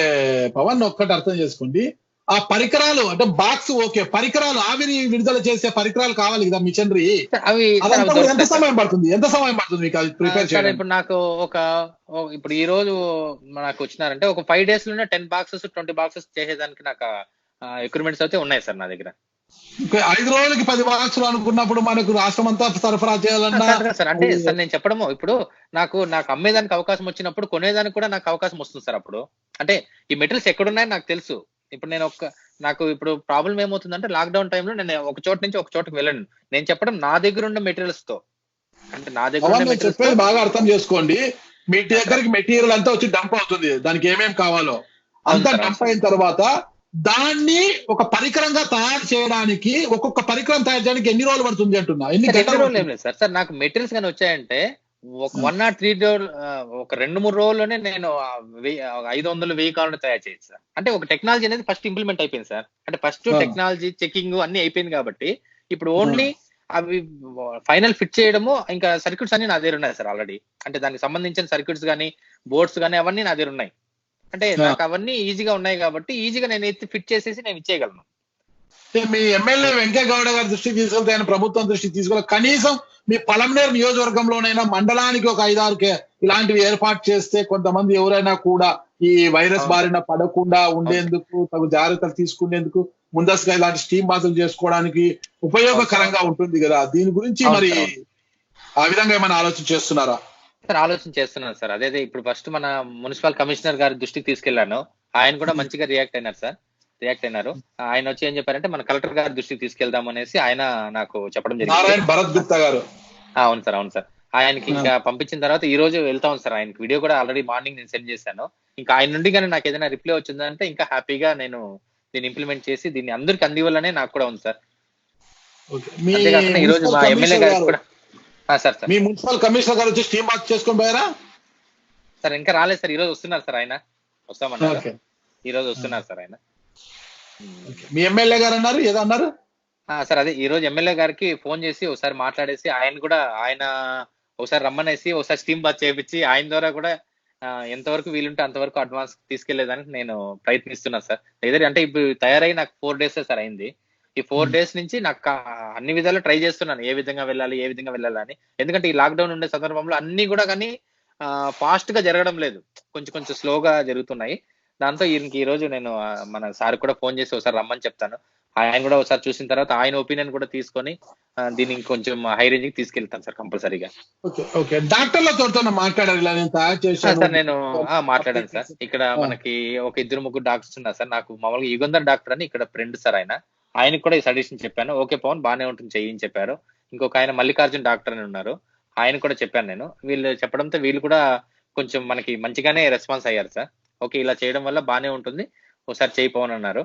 పవన్, ఒక్కటి అర్థం చేసుకోండి, ఆ పరికరాలు అంటే బాక్స్ ఓకే, పరికరాలు ఆవిరి విడుదల చేసే పరికరాలు కావాలి కదా మిషనరీ, అవి ఎంత సమయం పడుతుంది మీకు ప్రిపేర్ చేయడం? ఇప్పుడు నాకు ఇప్పుడు ఈ రోజు నాకు వచ్చినారంటే ఒక 5 days లోనే 10 boxes 20 boxes చేసేదానికి నాకు ఎక్విప్మెంట్స్ అయితే ఉన్నాయి సార్ నా దగ్గర. 5 రోజులకి 10 బాక్సులు అనుకున్నప్పుడు మనకు రాష్ట్రం అంతా సరఫరా చేయాలన్నా సార్, అంటే సార్ నేను చెప్పడము, ఇప్పుడు నాకు అమ్మేదానికి అవకాశం వచ్చినప్పుడు కొనేదానికి కూడా నాకు అవకాశం వస్తుంది సార్. అప్పుడు అంటే ఈ మెటీరియల్స్ ఎక్కడున్నాయని నాకు తెలుసు. ఇప్పుడు నాకు ఇప్పుడు ప్రాబ్లం ఏమవుతుందంటే, లాక్డౌన్ టైంలో నేను ఒక చోట నుంచి ఒక చోటకి వెళ్ళను. నేను చెప్పడం నా దగ్గర ఉన్న మెటీరియల్స్ తో, అంటే నా దగ్గర బాగా అర్థం చేసుకోండి. మీ దగ్గరికి మెటీరియల్ అంతా వచ్చి డంప్ అవుతుంది, దానికి ఏమేమి కావాలో అంతా డంప్ అయిన తర్వాత దాన్ని ఒక పరికరంగా తయారు చేయడానికి, ఒక్కొక్క పరికరం తయారు చేయడానికి ఎన్ని రోజులు పడుతుంది అంటున్నా? ఎన్ని రోజులు ఏం లేదు సార్. నాకు మెటీరియల్స్ కానీ వచ్చాయంటే ఒక 1 or 3 days, ఒక 2-3 రోజుల్లోనే నేను 500-1000 కావాలని తయారు చేయొచ్చు సార్. అంటే ఒక టెక్నాలజీ అనేది ఫస్ట్ ఇంప్లిమెంట్ అయిపోయింది సార్. అంటే ఫస్ట్ టెక్నాలజీ చెకింగ్ అన్ని అయిపోయింది కాబట్టి ఇప్పుడు ఓన్లీ అవి ఫైనల్ ఫిట్ చేయడము, ఇంకా సర్క్యూట్స్ అన్ని నా దగ్గర ఉన్నాయి సార్ ఆల్రెడీ. అంటే దానికి సంబంధించిన సర్క్యూట్స్ కానీ బోర్డ్స్ కానీ అవన్నీ నా దగ్గర ఉన్నాయి. అంటే నాకు అవన్నీ ఈజీగా ఉన్నాయి కాబట్టి ఈజీగా నేను ఫిట్ చేసేసి నేను ఇచ్చేయగలను. మీ ఎమ్మెల్యే వెంకయ్య గౌడ గారి దృష్టికి తీసుకెళ్తే, ఆయన ప్రభుత్వం దృష్టికి తీసుకెళ్ళి కనీసం మీ పలమనేరు నియోజకవర్గంలోనైనా మండలానికి ఒక 5-6 ఇలాంటివి ఏర్పాటు చేస్తే కొంతమంది ఎవరైనా కూడా ఈ వైరస్ బారిన పడకుండా ఉండేందుకు, తగు జాగ్రత్తలు తీసుకునేందుకు, ముందస్తుగా ఇలాంటి స్టీమ్ బాతులు చేసుకోవడానికి ఉపయోగకరంగా ఉంటుంది కదా. దీని గురించి మరి ఆ విధంగా ఏమైనా ఆలోచన చేస్తున్నారా? సార్ ఆలోచన చేస్తున్నాను సార్. అదే ఇప్పుడు ఫస్ట్ మన మున్సిపల్ కమిషనర్ గారి దృష్టికి తీసుకెళ్లాను. ఆయన కూడా మంచిగా రియాక్ట్ అయినారు సార్. ఆయన వచ్చి ఏం చెప్పారంటే, మన కలెక్టర్ గారి దృష్టికి తీసుకెళ్దాం అనేసి ఆయన నాకు చెప్పడం జరిగింది. భరత్ గుప్తా గారు. అవును సార్. ఆయనకి ఇంకా పంపించిన తర్వాత ఈ రోజు వెళ్తాం సార్. ఆయనకి వీడియో కూడా ఆల్రెడీ మార్నింగ్ నేను సెండ్ చేశాను. ఇంకా ఆయన నుండి కానీ నాకు ఏదైనా రిప్లై వచ్చిందంటే ఇంకా హ్యాపీగా నేను దీన్ని ఇంప్లిమెంట్ చేసి దీన్ని అందరికి అందివ్వాలనే నాకు కూడా ఉంది సార్. అంతేకాకుండా ఈ రోజు మా ఎమ్మెల్యే గారికి కూడా సార్ మీ మున్సిపల్ కమిషనర్ గారు వచ్చి స్టీమ్ బాక్స్ చేసుకొని పోయారా సార్? ఇంకా రాలేదు సార్. ఈ రోజు వస్తున్నారు సార్, ఆయన వస్తామన్నారు. ఈ రోజు వస్తున్నారు సార్ ఆయన. మీ ఎమ్మెల్యే గారు అన్నారు, ఏదో అన్నారు? సార్ అదే ఈ రోజు ఎమ్మెల్యే గారికి ఫోన్ చేసి ఒకసారి మాట్లాడేసి ఆయన ఒకసారి రమ్మనేసి ఒకసారి స్టీమ్ బాత్ చేయించి ఆయన ద్వారా కూడా ఎంతవరకు వీలుంటే అంతవరకు అడ్వాన్స్ తీసుకెళ్లేదానికి నేను ప్రయత్నిస్తున్నా సార్. అంటే ఇప్పుడు తయారై నాకు 4 days సార్ అయింది. ఈ 4 days నుంచి నాకు అన్ని విధాలు ట్రై చేస్తున్నాను, ఏ విధంగా వెళ్ళాలి అని. ఎందుకంటే ఈ లాక్డౌన్ ఉండే సందర్భంలో అన్ని కూడా కానీ ఫాస్ట్ గా జరగడం లేదు, కొంచెం కొంచెం స్లోగా జరుగుతున్నాయి. దాంతో ఈ రోజు నేను మన సార్ కూడా ఫోన్ చేసి ఒకసారి రమ్మని చెప్తాను. ఆయన కూడా ఒకసారి చూసిన తర్వాత ఆయన ఒపీనియన్ కూడా తీసుకొని దీన్ని ఇంకొంచెం హై రేంజ్ కి తీసుకెళ్తాను సార్ కంపల్సరీగా. డాక్టర్లతో మాట్లాడారు ఇలా నేను తయారు చేశాను సార్. నేను మాట్లాడాను సార్. ఇక్కడ మనకి ఒక 2-3 డాక్టర్స్ ఉన్నారు సార్. నాకు మామూలుగా యుగంధర్ డాక్టర్ అని ఇక్కడ ఫ్రెండ్ సార్. ఆయనకు కూడా ఈ సజెషన్ చెప్పాను. ఓకే పవన్ బానే ఉంటుంది చెయ్యని చెప్పారు. ఇంకొక ఆయన మల్లికార్జున్ డాక్టర్ అని ఉన్నారు, ఆయన కూడా చెప్పాను నేను. వీళ్ళు చెప్పడంతో వీళ్ళు కూడా కొంచెం మనకి మంచిగానే రెస్పాన్స్ అయ్యారు సార్. ఓకే ఇలా చేయడం వల్ల బానే ఉంటుంది, ఒకసారి చేయి పవన్ అన్నారు.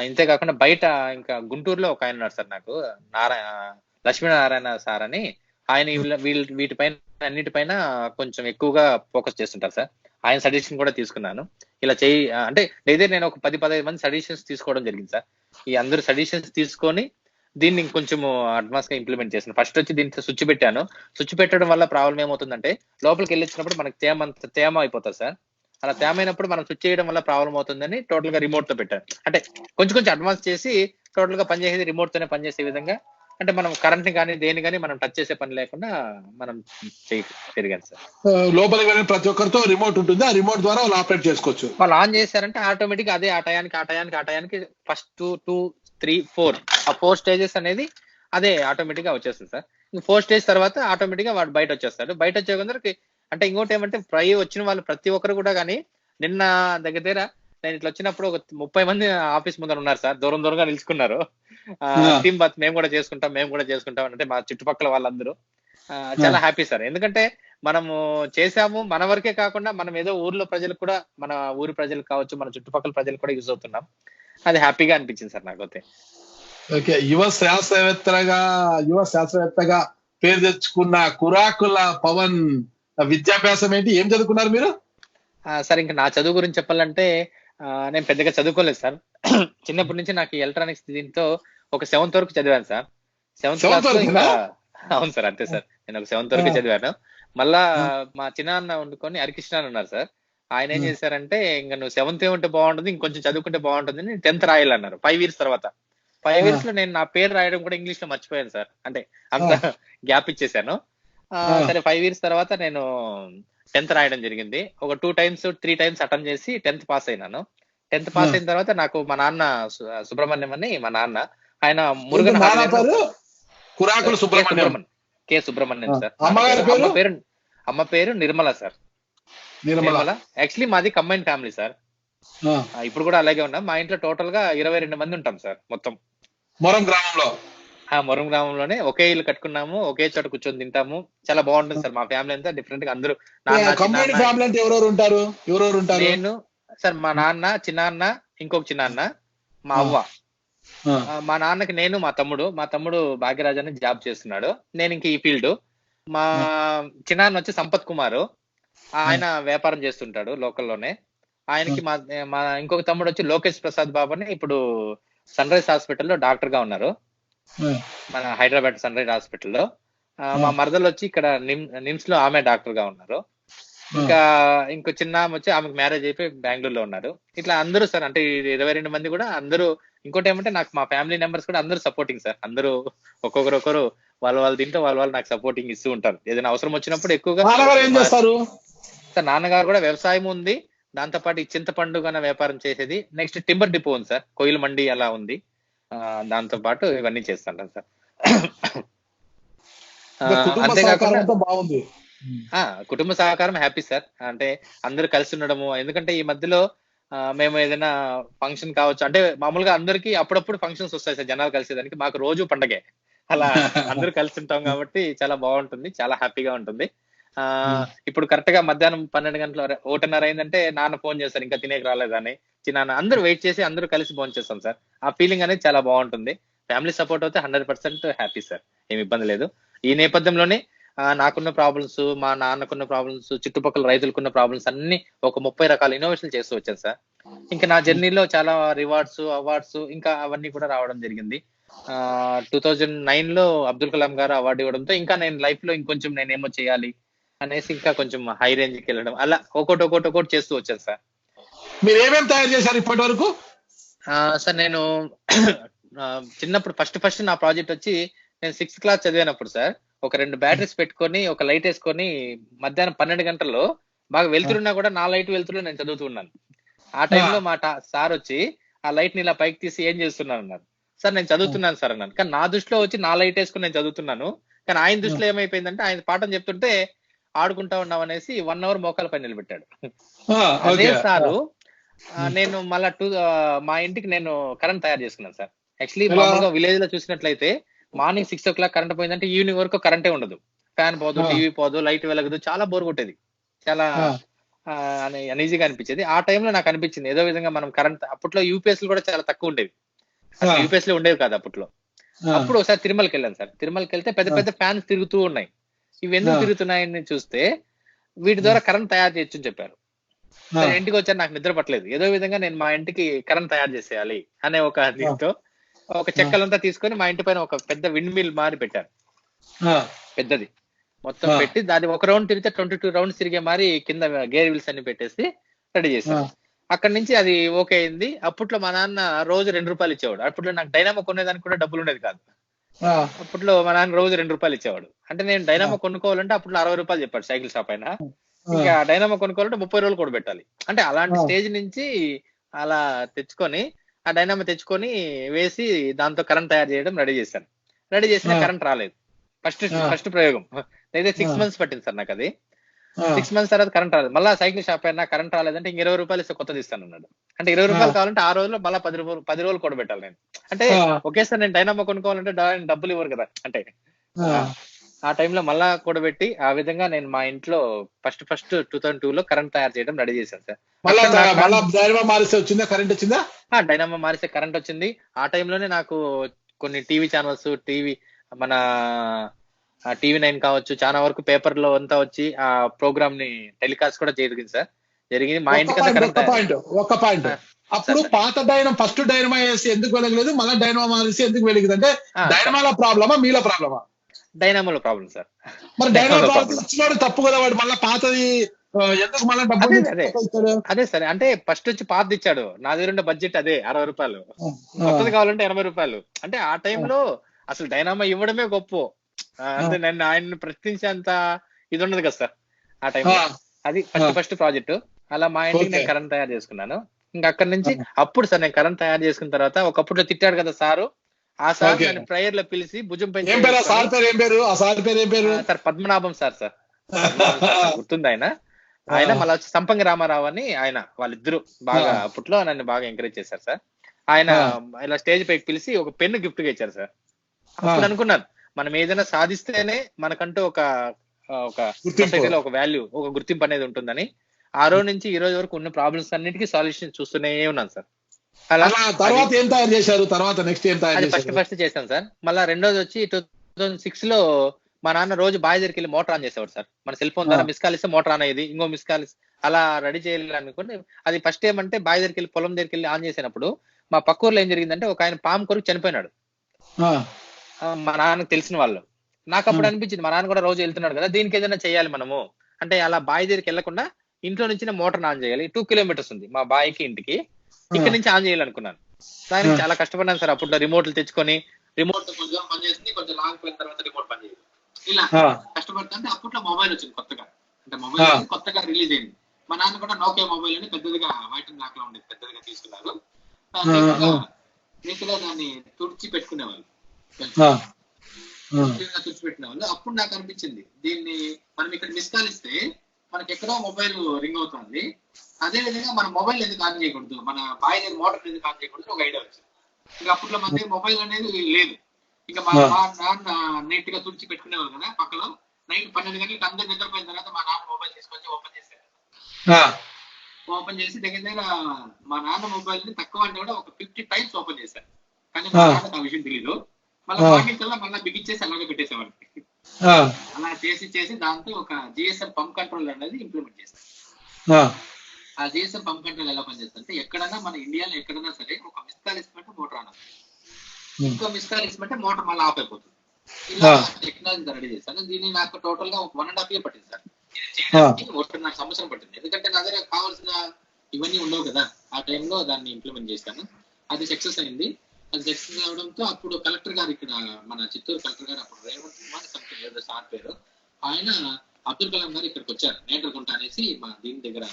ఇంతే కాకుండా బయట ఇంకా గుంటూరులో ఒక ఆయన ఉన్నారు సార్ నాకు, లక్ష్మీనారాయణ సార్ అని. ఆయన వీటిపైన అన్నిటిపైన కొంచెం ఎక్కువగా ఫోకస్ చేస్తుంటారు సార్. ఆయన సజెషన్ కూడా తీసుకున్నాను. ఇలా చేయి అంటే లేదా నేను ఒక 10-15 మంది సజెషన్స్ తీసుకోవడం జరిగింది సార్. ఈ అందరు సజెషన్స్ తీసుకొని దీన్ని కొంచెం అడ్వాన్స్ గా ఇంప్లిమెంట్ చేశాను. ఫస్ట్ వచ్చి దీంట్లో స్విచ్ పెట్టాను. స్విచ్ పెట్టడం వల్ల ప్రాబ్లం ఏమవుతుందంటే లోపలికి వెళ్ళిచ్చినప్పుడు మనకి తేమ అయిపోతుంది సార్. అలా తేమ అయినప్పుడు మనం స్విచ్ చేయడం వల్ల ప్రాబ్లం అవుతుందని టోటల్ గా రిమోట్ తో పెట్టాను. అంటే కొంచెం అడ్వాన్స్ చేసి టోటల్ గా పనిచేసేది రిమోట్ తోనే పనిచేసే విధంగా, అంటే మనం కరెంట్ ని కానీ దేని కానీ మనం టచ్ చేసే పని లేకుండా మనం తిరిగాను సార్. లోపలికి వెళ్ళిన ప్రతి ఒక్కరితో రిమోట్ ఉంటుంది, ఆ రిమోట్ ద్వారా వాళ్ళు ఆపరేట్ చేసుకోవచ్చు. వాళ్ళు ఆన్ చేశారంటే ఆటోమేటిక్ అదే ఆ టయానికి ఫస్ట్ 2, 3, 4 ఆ 4 స్టేజెస్ అనేది అదే ఆటోమేటిక్ గా వచ్చేస్తుంది సార్. 4 స్టేజ్ తర్వాత ఆటోమేటిక్ గా వాడు బయట వచ్చేస్తాడు. బయట వచ్చే కొందరికి అంటే ఇంకోటి ఏమంటే వచ్చిన వాళ్ళు ప్రతి ఒక్కరు కూడా కానీ నిన్న దగ్గర నేను ఇట్లా వచ్చినప్పుడు ఒక 30 మంది ఆఫీస్ ముందర ఉన్నారు సార్, దూరంగా నిలుచుకున్నారు. టీమ్ బాత్ మేము కూడా చేసుకుంటాం అంటే మా చుట్టుపక్కల వాళ్ళందరూ చాలా హ్యాపీ సార్. ఎందుకంటే మనము చేసాము మన వరకే కాకుండా మనం ఏదో ఊర్లో ప్రజలకు కూడా, మన ఊరి ప్రజలకు కావచ్చు, మన చుట్టుపక్కల ప్రజలకు కూడా యూజ్ అవుతున్నాం. అది హ్యాపీగా అనిపించింది సార్ నాకైతే. ఓకే, యువ శాస్త్రవేత్తగా పేరు తెచ్చుకున్న కురాకుల పవన్ విద్యాభ్యాసం ఏంటి, ఏం చదువుకున్నారు మీరు? సార్ ఇంకా నా చదువు గురించి చెప్పాలంటే నేను పెద్దగా చదువుకోలేదు సార్. చిన్నప్పటి నుంచి నాకు ఎలక్ట్రానిక్స్ దీంతో ఒక 7th వరకు చదివాను సార్. 7th క్లాస్ లో ఇంకా అవును సార్ అంతే సార్, నేను ఒక 7th వరకు చదివాను. మళ్ళా మా చిన్నాన్న వండుకొని హరికృష్ణ అని ఉన్నారు సార్. ఆయన ఏం చేశారంటే ఇంకా నువ్వు 7th ఉంటే బాగుంటుంది, ఇంకొంచెం చదువుకుంటే బాగుంటుంది అని 10th రాయాలన్నారు. 5 years తర్వాత 5 years లో నేను నా పేరు రాయడం కూడా ఇంగ్లీష్ లో మర్చిపోయాను సార్. అంటే అంత గ్యాప్ ఇచ్చేసాను. సరే 5 years తర్వాత నేను 10th రాయడం జరిగింది. ఒక 2 times 3 times అటెంప్ట్ చేసి 10th పాస్ అయినాను. 10th పాస్ అయిన తర్వాత నాకు మా నాన్న సుబ్రహ్మణ్యం అని మా నాన్న, ఆయన మురుగన్ కురాకుల సుబ్రహ్మణ్యం కె సుబ్రహ్మణ్యం సార్. అమ్మ పేరు నిర్మల సార్. నిర్మల యాక్చువల్లీ మాది కంబైన్ ఫ్యామిలీ సార్. ఇప్పుడు కూడా అలాగే ఉన్నాం. మా ఇంట్లో టోటల్ గా 22 మంది ఉంటాం సార్ మొత్తం. మొరం గ్రామంలోనే ఒకే ఇల్లు కట్టుకున్నాము, ఒకే చోట కూర్చొని తింటాము. చాలా బాగుంటుంది సార్. మా ఫ్యామిలీ అంతా డిఫరెంట్ గా అందరూ నేను సార్, మా నాన్న, చిన్నాన్న, ఇంకొక చిన్నాన్న, మా అవ్వ, మా నాన్నకి నేను, మా తమ్ముడు భాగ్యరాజ్ అని జాబ్ చేస్తున్నాడు. నేను ఇంక ఈ ఫీల్డ్. మా చిన్నాన్న వచ్చి సంపత్ కుమార్, ఆయన వ్యాపారం చేస్తుంటాడు లోకల్లోనే. ఆయనకి మా ఇంకొక తమ్ముడు వచ్చి లోకేష్ ప్రసాద్ బాబు అని ఇప్పుడు సన్ రైజ్ హాస్పిటల్లో డాక్టర్ గా ఉన్నారు, మన హైదరాబాద్ సన్ రైజ్ హాస్పిటల్లో. మా మరదలు వచ్చి ఇక్కడ నిమ్స్ లో ఆమె డాక్టర్ గా ఉన్నారు. ఇంకా ఇంకో చిన్న వచ్చి ఆమెకు మ్యారేజ్ అయిపోయి బెంగళూరులో ఉన్నారు. ఇట్లా అందరూ సార్, అంటే 22 మంది కూడా అందరూ. ఇంకోటి ఏమంటే నాకు మా ఫ్యామిలీ మెంబర్స్ కూడా అందరూ సపోర్టింగ్ సార్. అందరూ ఒక్కొక్కరు వాళ్ళు తింటూ వాళ్ళు నాకు సపోర్టింగ్ ఇస్తూ ఉంటారు. ఏదైనా అవసరం వచ్చినప్పుడు ఎక్కువగా. సార్ నాన్నగారు కూడా వ్యవసాయం ఉంది, దాంతో పాటు ఈ చింతపండు గాన వ్యాపారం చేసేది. నెక్స్ట్ టింబర్ డిపో ఉంది సార్, కొయ్యల మండి అలా ఉంది. దాంతో పాటు ఇవన్నీ చేస్తుంటాను సార్. అంతేకాకుండా బాగుంది కుటుంబ సహకారం హ్యాపీ సార్. అంటే అందరూ కలిసి ఉండడము. ఎందుకంటే ఈ మధ్యలో మేము ఏదైనా ఫంక్షన్ కావచ్చు, అంటే మామూలుగా అందరికి అప్పుడప్పుడు ఫంక్షన్స్ వస్తాయి సార్ జనాలు కలిసేదానికి. మాకు రోజు పండగే, అలా అందరూ కలిసి ఉంటాం కాబట్టి చాలా బాగుంటుంది, చాలా హ్యాపీగా ఉంటుంది. ఇప్పుడు కరెక్ట్ గా మధ్యాహ్నం 12 గంటల 1:30 అయిందంటే నాన్న ఫోన్ చేస్తారు, ఇంకా తినేకి రాలేదని. చిన్న అందరూ వెయిట్ చేసి అందరూ కలిసి భోజనం చేస్తాం సార్. ఆ ఫీలింగ్ అనేది చాలా బాగుంటుంది. ఫ్యామిలీ సపోర్ట్ అయితే 100% హ్యాపీ సార్, ఏమి ఇబ్బంది లేదు. ఈ నేపథ్యంలోనే నాకున్న ప్రాబ్లమ్స్, మా నాన్నకున్న ప్రాబ్లమ్స్, చుట్టుపక్కల రైతులకున్న ప్రాబ్లమ్స్ అన్ని ఒక 30 రకాల ఇన్నోవేషన్ చేస్తూ వచ్చాను సార్. ఇంకా నా జర్నీలో చాలా రివార్డ్స్, అవార్డ్స్ ఇంకా అవన్నీ కూడా రావడం జరిగింది. 2009 లో అబ్దుల్ కలాం గారు అవార్డు ఇవ్వడంతో ఇంకా నేను లైఫ్ లో ఇంకొంచెం నేనేమో చేయాలి అనేసి ఇంకా కొంచెం హై రేంజ్ కి వెళ్ళడం, అలా ఒకటి చేస్తూ వచ్చాను సార్. మీరు ఏమేమి తయారు చేశారు ఇప్పటి వరకు? సార్ నేను చిన్నప్పుడు ఫస్ట్ నా ప్రాజెక్ట్ వచ్చి, నేను 6th క్లాస్ చదివినప్పుడు సార్, ఒక 2 బ్యాటరీస్ పెట్టుకొని ఒక లైట్ వేసుకొని మధ్యాహ్నం 12 గంటల్లో బాగా వెళ్తున్నా కూడా నా లైట్ వెళ్తున్నా నేను చదువుతున్నాను. ఆ టైంలో మా సార్ వచ్చి ఆ లైట్ ని ఇలా పైకి తీసి ఏం చేస్తున్నాను అన్నారు. సార్ నేను చదువుతున్నాను సార్ అన్నాను. కానీ నా దృష్టిలో వచ్చి నా లైట్ వేసుకుని నేను చదువుతున్నాను, కానీ ఆయన దృష్టిలో ఏమైపోయిందంటే ఆయన పాఠం చెప్తుంటే ఆడుకుంటా ఉన్నాం అనేసి 1 అవర్ మోకాల పైన నిలబెట్టాడు. అదే సారు నేను మళ్ళా మా ఇంటికి నేను కరెంట్ తయారు చేసుకున్నాను సార్. యాక్చువల్లీ మామూలుగా విలేజ్ లో చూసినట్లయితే మార్నింగ్ 6 o'clock కరెంట్ పోయిందంటే ఈవినింగ్ వరకు కరెంటే ఉండదు, ఫ్యాన్ పోదు, టీవీ పోదు, లైట్ వెలగదు, చాలా బోర్ కొట్టేది, చాలా అనీజీగా అనిపించేది. ఆ టైంలో నాకు అనిపించింది ఏదో విధంగా మనం కరెంట్, అప్పట్లో యూపీఎస్ కూడా చాలా తక్కువ ఉండేవి, యూపీఎస్ లో ఉండేవి కాదు అప్పట్లో. అప్పుడు ఒకసారి తిరుమలకి వెళ్ళాను సార్. తిరుమలకి వెళ్తే పెద్ద పెద్ద ఫ్యాన్స్ తిరుగుతూ ఉన్నాయి. ఇవి ఎందుకు తిరుగుతున్నాయని చూస్తే వీటి ద్వారా కరెంట్ తయారు చేయొచ్చు అని చెప్పారు. ఇంటికి వచ్చాను, నాకు నిద్ర పట్టలేదు. ఏదో విధంగా నేను మా ఇంటికి కరెంట్ తయారు చేసేయాలి అనే ఒక దీంతో ఒక చెక్కలంతా తీసుకొని మా ఇంటి పైన ఒక పెద్ద విండ్ మిల్ మారి పెట్టారు, పెద్దది మొత్తం పెట్టి దాన్ని ఒక రౌండ్ తిరిగితే 22 రౌండ్స్ తిరిగే మారి కింద గేర్ వీల్స్ అన్ని పెట్టేసి రెడీ చేశాను. అక్కడి నుంచి అది ఓకే అయింది. అప్పట్లో మా నాన్న రోజు 2 రూపాయలు ఇచ్చేవాడు. అప్పట్లో నాకు డైనామో కొనేదానికి కూడా డబ్బులు ఉండేది కాదు. అప్పట్లో మా నాన్న రోజు 2 రూపాయలు ఇచ్చేవాడు. అంటే నేను డైనామో కొనుక్కోవాలంటే అప్పుడు 60 రూపాయలు చెప్పాడు సైకిల్ షాప్ అయినా. ఇంకా డైనామో కొనుక్కోవాలంటే 30 రోజులు కూడా పెట్టాలి. అంటే అలాంటి స్టేజ్ నుంచి అలా తెచ్చుకొని ఆ డైనామో తెచ్చుకొని వేసి దాంతో కరెంట్ తయారు చేయడం రెడీ చేశాను. రెడీ చేసిన కరెంట్ రాలేదు ఫస్ట్ ప్రయోగం. అయితే 6 months పట్టింది సార్ నాకు అది. 6 months తర్వాత కరెంట్ రాలేదు. మళ్ళీ సైకిల్ షాప్ అయినా కరెంట్ రాలేదంటే ఇంక 20 రూపాయలు ఇస్తే కొత్తది ఇస్తాను అన్నాడు. అంటే 20 రూపాయలు కావాలంటే ఆ రోజులో మళ్ళీ 10 రోజులు కూడా పెట్టాలి నేను. అంటే ఒకేసారి నేను డైనామో కొనుక్కోవాలంటే డబ్బులు ఇవ్వరు కదా. అంటే ఆ టైంలో మళ్ళా కూడబెట్టి ఆ విధంగా నేను మా ఇంట్లో ఫస్ట్ 2002 లో కరెంట్ తయారు చేయడం రెడీ చేశాను సార్. డైనామో మారిస్తే కరెంట్ వచ్చింది. ఆ టైంలోనే నాకు కొన్ని టీవీ ఛానల్స్, మన టీవీ 9 కావచ్చు, చాలా వరకు పేపర్ లో అంతా వచ్చి ఆ ప్రోగ్రామ్ ని టెలికాస్ట్ కూడా జరిగింది సార్. జరిగింది మా ఇంటికి. ఒక పాయింట్ అప్పుడు పాత డైనమో ఫస్ట్ డైనమో వేసి ఎందుకు వెలగలేదు, మళ్ళీ డైనమో మారిసి ఎందుకు వెలిగింది అంటే డైనమోలో ప్రాబ్లమా మీలో ప్రాబ్లమా? డైనామోలో ప్రాబ్లం సార్. మరి డైనమో ఇచ్చినాడు తప్పు కదా, వాడు మళ్ళీ పాతది ఎందుకు మళ్ళీ డబ్బులు? అదే సరే, అంటే ఫస్ట్ వచ్చి పాత ఇచ్చాడు, నా దగ్గర బడ్జెట్ అదే 60 రూపాయలు, కొత్తది కావాలంటే 80 రూపాయలు. అంటే ఆ టైంలో అసలు డైనామో ఇవ్వడమే గొప్ప. అంటే నన్ను ఆయన ప్రశ్నించేంత ఇది ఉండదు కదా సార్ ఆ టైంలో. అది ఫస్ట్ ప్రాజెక్ట్. అలా మా ఇంటికి నేను కరెంట్ తయారు చేసుకున్నాను. ఇంకా అక్కడి నుంచి అప్పుడు సార్ నేను కరెంట్ తయారు చేసుకున్న తర్వాత ఒకప్పుడు తిట్టాడు కదా సారు, ఆ సార్ నన్ను ప్రేయర్ లో పిలిచి భుజం పై సార్ పద్మనాభం సార్ గుర్తుంది ఆయన. ఆయన మళ్ళీ సంపంగి రామారావు అని ఆయన, వాళ్ళిద్దరు బాగా అప్పట్లో నన్ను బాగా ఎంకరేజ్ చేశారు సార్. ఆయన ఇలా స్టేజ్ పైకి పిలిచి ఒక పెన్ను గిఫ్ట్ గా ఇచ్చారు సార్. అప్పుడు అనుకున్నాను మనం ఏదైనా సాధిస్తేనే మనకంటూ ఒక సొసైటీలో ఒక వాల్యూ, ఒక గుర్తింపు అనేది ఉంటుందని. ఆ రోజు నుంచి ఈ రోజు వరకు ఉన్న ప్రాబ్లమ్స్ అన్నిటికీ సొల్యూషన్ చూస్తూనే ఉన్నాను సార్. అలా తర్వాత ఏం తయారు చేశారు? తర్వాత నెక్స్ట్ ఏం తయారు చేశారు? ఫస్ట్ చేశాను సార్. మళ్ళీ రెండోది వచ్చి 2006 లో మా నాన్న రోజు బావి దగ్గరికి వెళ్ళి మోటార్ ఆన్ చేసేవాడు సార్. మన సెల్ ఫోన్ ద్వారా మిస్ కాల్ ఇస్తే మోటార్ ఆన్ అయ్యేది, ఇంకో మిస్ కాల్ అలా రెడీ చేయాలనుకోండి. అది ఫస్ట్ ఏమంటే బావి దగ్గరికి వెళ్ళి పొలం దగ్గరికి వెళ్ళి ఆన్ చేసినప్పుడు మా పక్క ఊర్లో ఏం జరిగిందంటే ఒక ఆయన పాము కొరకు చనిపోయినాడు, మా నాన్నకు తెలిసిన వాళ్ళు. నాకు అప్పుడు అనిపించింది మా నాన్న కూడా రోజు వెళ్తున్నాడు కదా, దీనికి ఏదైనా చేయాలి మనము అంటే. అలా బావి దగ్గరికి వెళ్లకుండా ఇంట్లో నుంచి మోటార్ ఆన్ చేయాలి. 2 kilometers ఉంది మా బావికి ఇంటికి, ఇక్కడ నుంచి ఆన్ చేయాలనుకున్నాను. దానికి చాలా కష్టపడ్డాను సార్. అప్పుడు రిమోట్లు తెచ్చుకొని, రిమోట్ కొంచెం పనిచేస్తుంది, కొంచెం లాంగ్ పోయిన తర్వాత రిమోట్ పనిచేయదు, ఇలా కష్టపడుతుంటే అప్పట్లో మొబైల్ వచ్చింది కొత్తగా. అంటే మొబైల్ కొత్తగా రిలీజ్ అయింది. మా నాన్న కూడా నోకియా మొబైల్ అని పెద్దదిగా వైట్ అండ్ బ్లాక్ లో ఉండేది, పెద్దదిగా తీసుకున్నారు. దాన్ని తుడిచి పెట్టుకునేవాళ్ళు, తుడిచి పెట్టినవాళ్ళు. అప్పుడు నాకు అనిపించింది దీన్ని మనం ఇక్కడ మిస్ కాల్ ఇస్తే మనకి ఎక్కడో మొబైల్ రింగ్ అవుతుంది, అదే విధంగా మన మొబైల్ ఎందుకు ఆన్ చేయకూడదు, మన బాయ్ దగ్గర మోటార్ ఎందుకు ఆన్ చేయకూడదు ఒక ఐడియా వచ్చింది. ఇంకా అప్పట్లో మన దగ్గర మొబైల్ అనేది లేదు. ఇంకా మా నాన్న నీట్ గా తుడిచి పెట్టుకునేవాళ్ళు కదా పక్కలో. నైట్ 12 గంటలకు అందరు నిద్రపోయిన తర్వాత మా నాన్న మొబైల్ తీసుకొచ్చి ఓపెన్ చేశారు. ఓపెన్ చేసి దగ్గర మా నాన్న మొబైల్ ని తక్కువ అంటే కూడా ఒక 50 times ఓపెన్ చేశారు. కానీ మా నాన్నకు ఆ విషయం తెలియదు. మళ్ళీ మార్నింగ్ కల్లా మళ్ళీ బిగించేసి అలాగే పెట్టేసేవాళ్ళు. అలా చేసి దాంతో ఒక జిఎస్ఎం పంప్ కంట్రోల్ అనేది ఇంప్లిమెంట్ చేశారు. ఆ జిఎస్ఎం పంప్ కంట్రోల్ ఎలా పనిచేస్తుంది అంటే ఎక్కడన్నా మన ఇండియాలో ఎక్కడన్నా సరే ఒక మిస్ కాల్ ఇస్తున్నట్టు మోటార్ ఆన్ అవుతుంది. ఇంకో మిస్ కాల్ ఇచ్చినట్టే మోటార్ మళ్ళీ ఆఫ్ అయిపోతుంది. ఇలా టెక్నాలజీ రెడీ చేశాను. దీన్ని నాకు టోటల్ గా ఒక 1.5 year పట్టింది సార్ చేయడానికి. 1.5 సంవత్సరం పట్టింది. ఎందుకంటే నా దగ్గర కావాల్సిన ఇవన్నీ ఉండవు కదా. ఆ టైంలో దాన్ని ఇంప్లిమెంట్ చేశాను. అది సక్సెస్ అయింది. అది సక్సెస్ అవడంతో అప్పుడు కలెక్టర్ గారు, ఇక్కడ మన చిత్తూరు కలెక్టర్ గారు, అప్పుడు రేవంత్ కుమార్ సంథింగ్ ఏదో సార్ పేరు, ఆయన అబ్దుల్ కలాం గారు ఇక్కడికి వచ్చారు. నేటర్గుంట అనేసి మా దీని దగ్గర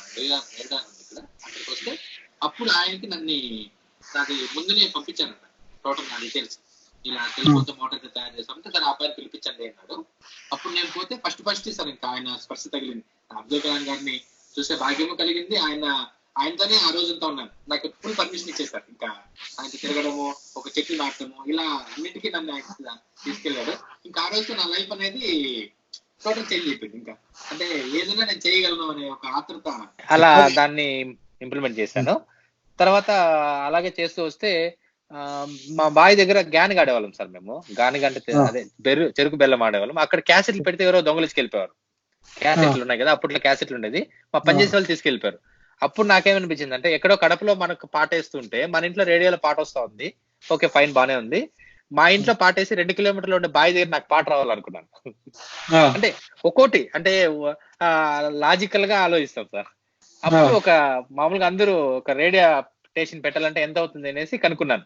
ఇక్కడ అక్కడికి వస్తే అప్పుడు ఆయనకి నాది ముందునే పంపించానంట టోటల్ నా డీటెయిల్స్. ఇలా తెలిపోతే మోటార్ తయారు చేస్తామంటే సార్ ఆ పేరు పిలిపించండి అన్నాడు. అప్పుడు నేను పోతే ఫస్ట్ సార్ ఇంకా ఆయన స్పర్శ తగిలింది. అబ్దుల్ కలాం గారిని చూసే భాగ్యము కలిగింది. ఆయనతోనే ఆ రోజుతో ఉన్నాను. నాకు ఫుల్ పర్మిషన్ ఇచ్చేసారు. ఇంకా ఆయన తిరగడము, ఒక చెట్లు నాటడము, ఇలా అన్నిటికీ నన్ను ఆయన తీసుకెళ్లాడు. ఇంకా ఆ రోజుతో నా లైఫ్ అనేది టోటల్ చేంజ్ అయిపోయింది. ఇంకా అంటే ఏదైనా నేను చేయగలను అనే ఒక ఆతృత, అలా దాన్ని ఇంప్లిమెంట్ చేశాను. తర్వాత అలాగే చేస్తూ వస్తే మా బావి దగ్గర గాని ఆడేవాళ్ళం సార్. మేము గాని అంటే అదే చెరుకు బెల్లం ఆడేవాళ్ళం. అక్కడ క్యాసెట్లు పెడితే ఎవరో దొంగలించుకెళ్ళిపోయారు. క్యాసెట్లు ఉన్నాయి కదా, అప్పట్లో క్యాసెట్లు ఉండేది. మా పనిచేసే వాళ్ళు తీసుకెళ్ళిపోయారు. అప్పుడు నాకేమనిపించింది అంటే, ఎక్కడో కడపలో మనకు పాట వేస్తుంటే మన ఇంట్లో రేడియోలో పాట వస్తా ఉంది, ఓకే ఫైన్ బానే ఉంది. మా ఇంట్లో పాట వేసి 2 kilometers ఉండే బావి దగ్గర నాకు పాట రావాలనుకున్నాను. అంటే ఒక్కోటి అంటే లాజికల్ గా ఆలోచిస్తాం సార్. అప్పుడు ఒక మామూలుగా అందరూ ఒక రేడియో స్టేషన్ పెట్టాలంటే ఎంత అవుతుంది అనేసి కనుక్కుంటే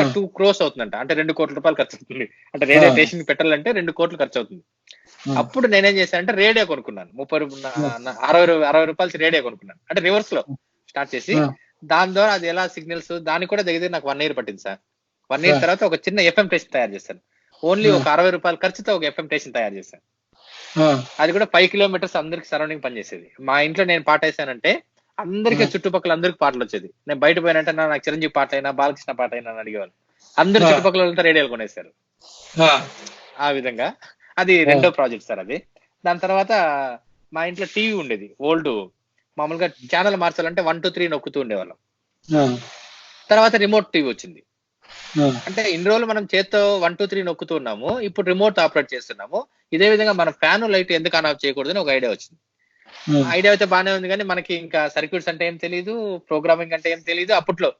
2 crores అవుతుందంట. అంటే 2 కోట్ల రూపాయలు ఖర్చు అవుతుంది. అంటే రేడియో స్టేషన్ పెట్టాలంటే 2 కోట్లు ఖర్చు అవుతుంది. అప్పుడు నేనేం చేశానంటే రేడియో కొనుక్కున్నాను. 60 రూపాయలు రేడియో కొనుక్కున్నాను. అంటే రివర్స్ లో స్టార్ట్ చేసి దాని ద్వారా అది ఎలా సిగ్నల్స్, దానికి కూడా దగ్గర నాకు 1 year పట్టింది సార్. 1 year తర్వాత ఒక చిన్న FM స్టేషన్ తయారు చేశాను. ఓన్లీ ఒక 60 రూపాయల ఖర్చుతో ఒక FM స్టేషన్ తయారు చేశాను. అది కూడా 5 kilometers అందరికి సరౌండింగ్ పనిచేసేది. మా ఇంట్లో నేను పాట వేసానంటే అందరికీ చుట్టుపక్కల అందరికి పాటలు వచ్చేది. నేను బయట పోయినంటే నాకు చిరంజీవి పాట అయినా బాలకృష్ణ పాట అయినా అని అడిగేవాళ్ళు. అందరు చుట్టుపక్కల వాళ్ళంతా రేడియోలు కొనేశారు. ఆ విధంగా అది రెండో ప్రాజెక్ట్ సార్ అది. దాని తర్వాత మా ఇంట్లో టీవీ ఉండేది ఓల్డ్. మామూలుగా ఛానల్ మార్చాలంటే 1 2 3 నొక్కుతూ ఉండేవాళ్ళం. తర్వాత రిమోట్ టీవీ వచ్చింది. అంటే ఇన్ని రోజులు మనం చేత్తో 1 2 3 నొక్కుతూ ఉన్నాము, ఇప్పుడు రిమోట్ ఆపరేట్ చేస్తున్నాము. ఇదే విధంగా మన ఫ్యాన్ లైట్ ఎందుకు ఆన్ ఆఫ్ చేయకూడదని ఒక ఐడియా వచ్చింది. ఐడియా అయితే బానే ఉంది, కానీ మనకి ఇంకా సర్క్యూట్స్ అంటే ఏం తెలియదు, ప్రోగ్రామింగ్ అంటే ఏం తెలియదు. అప్పట్లో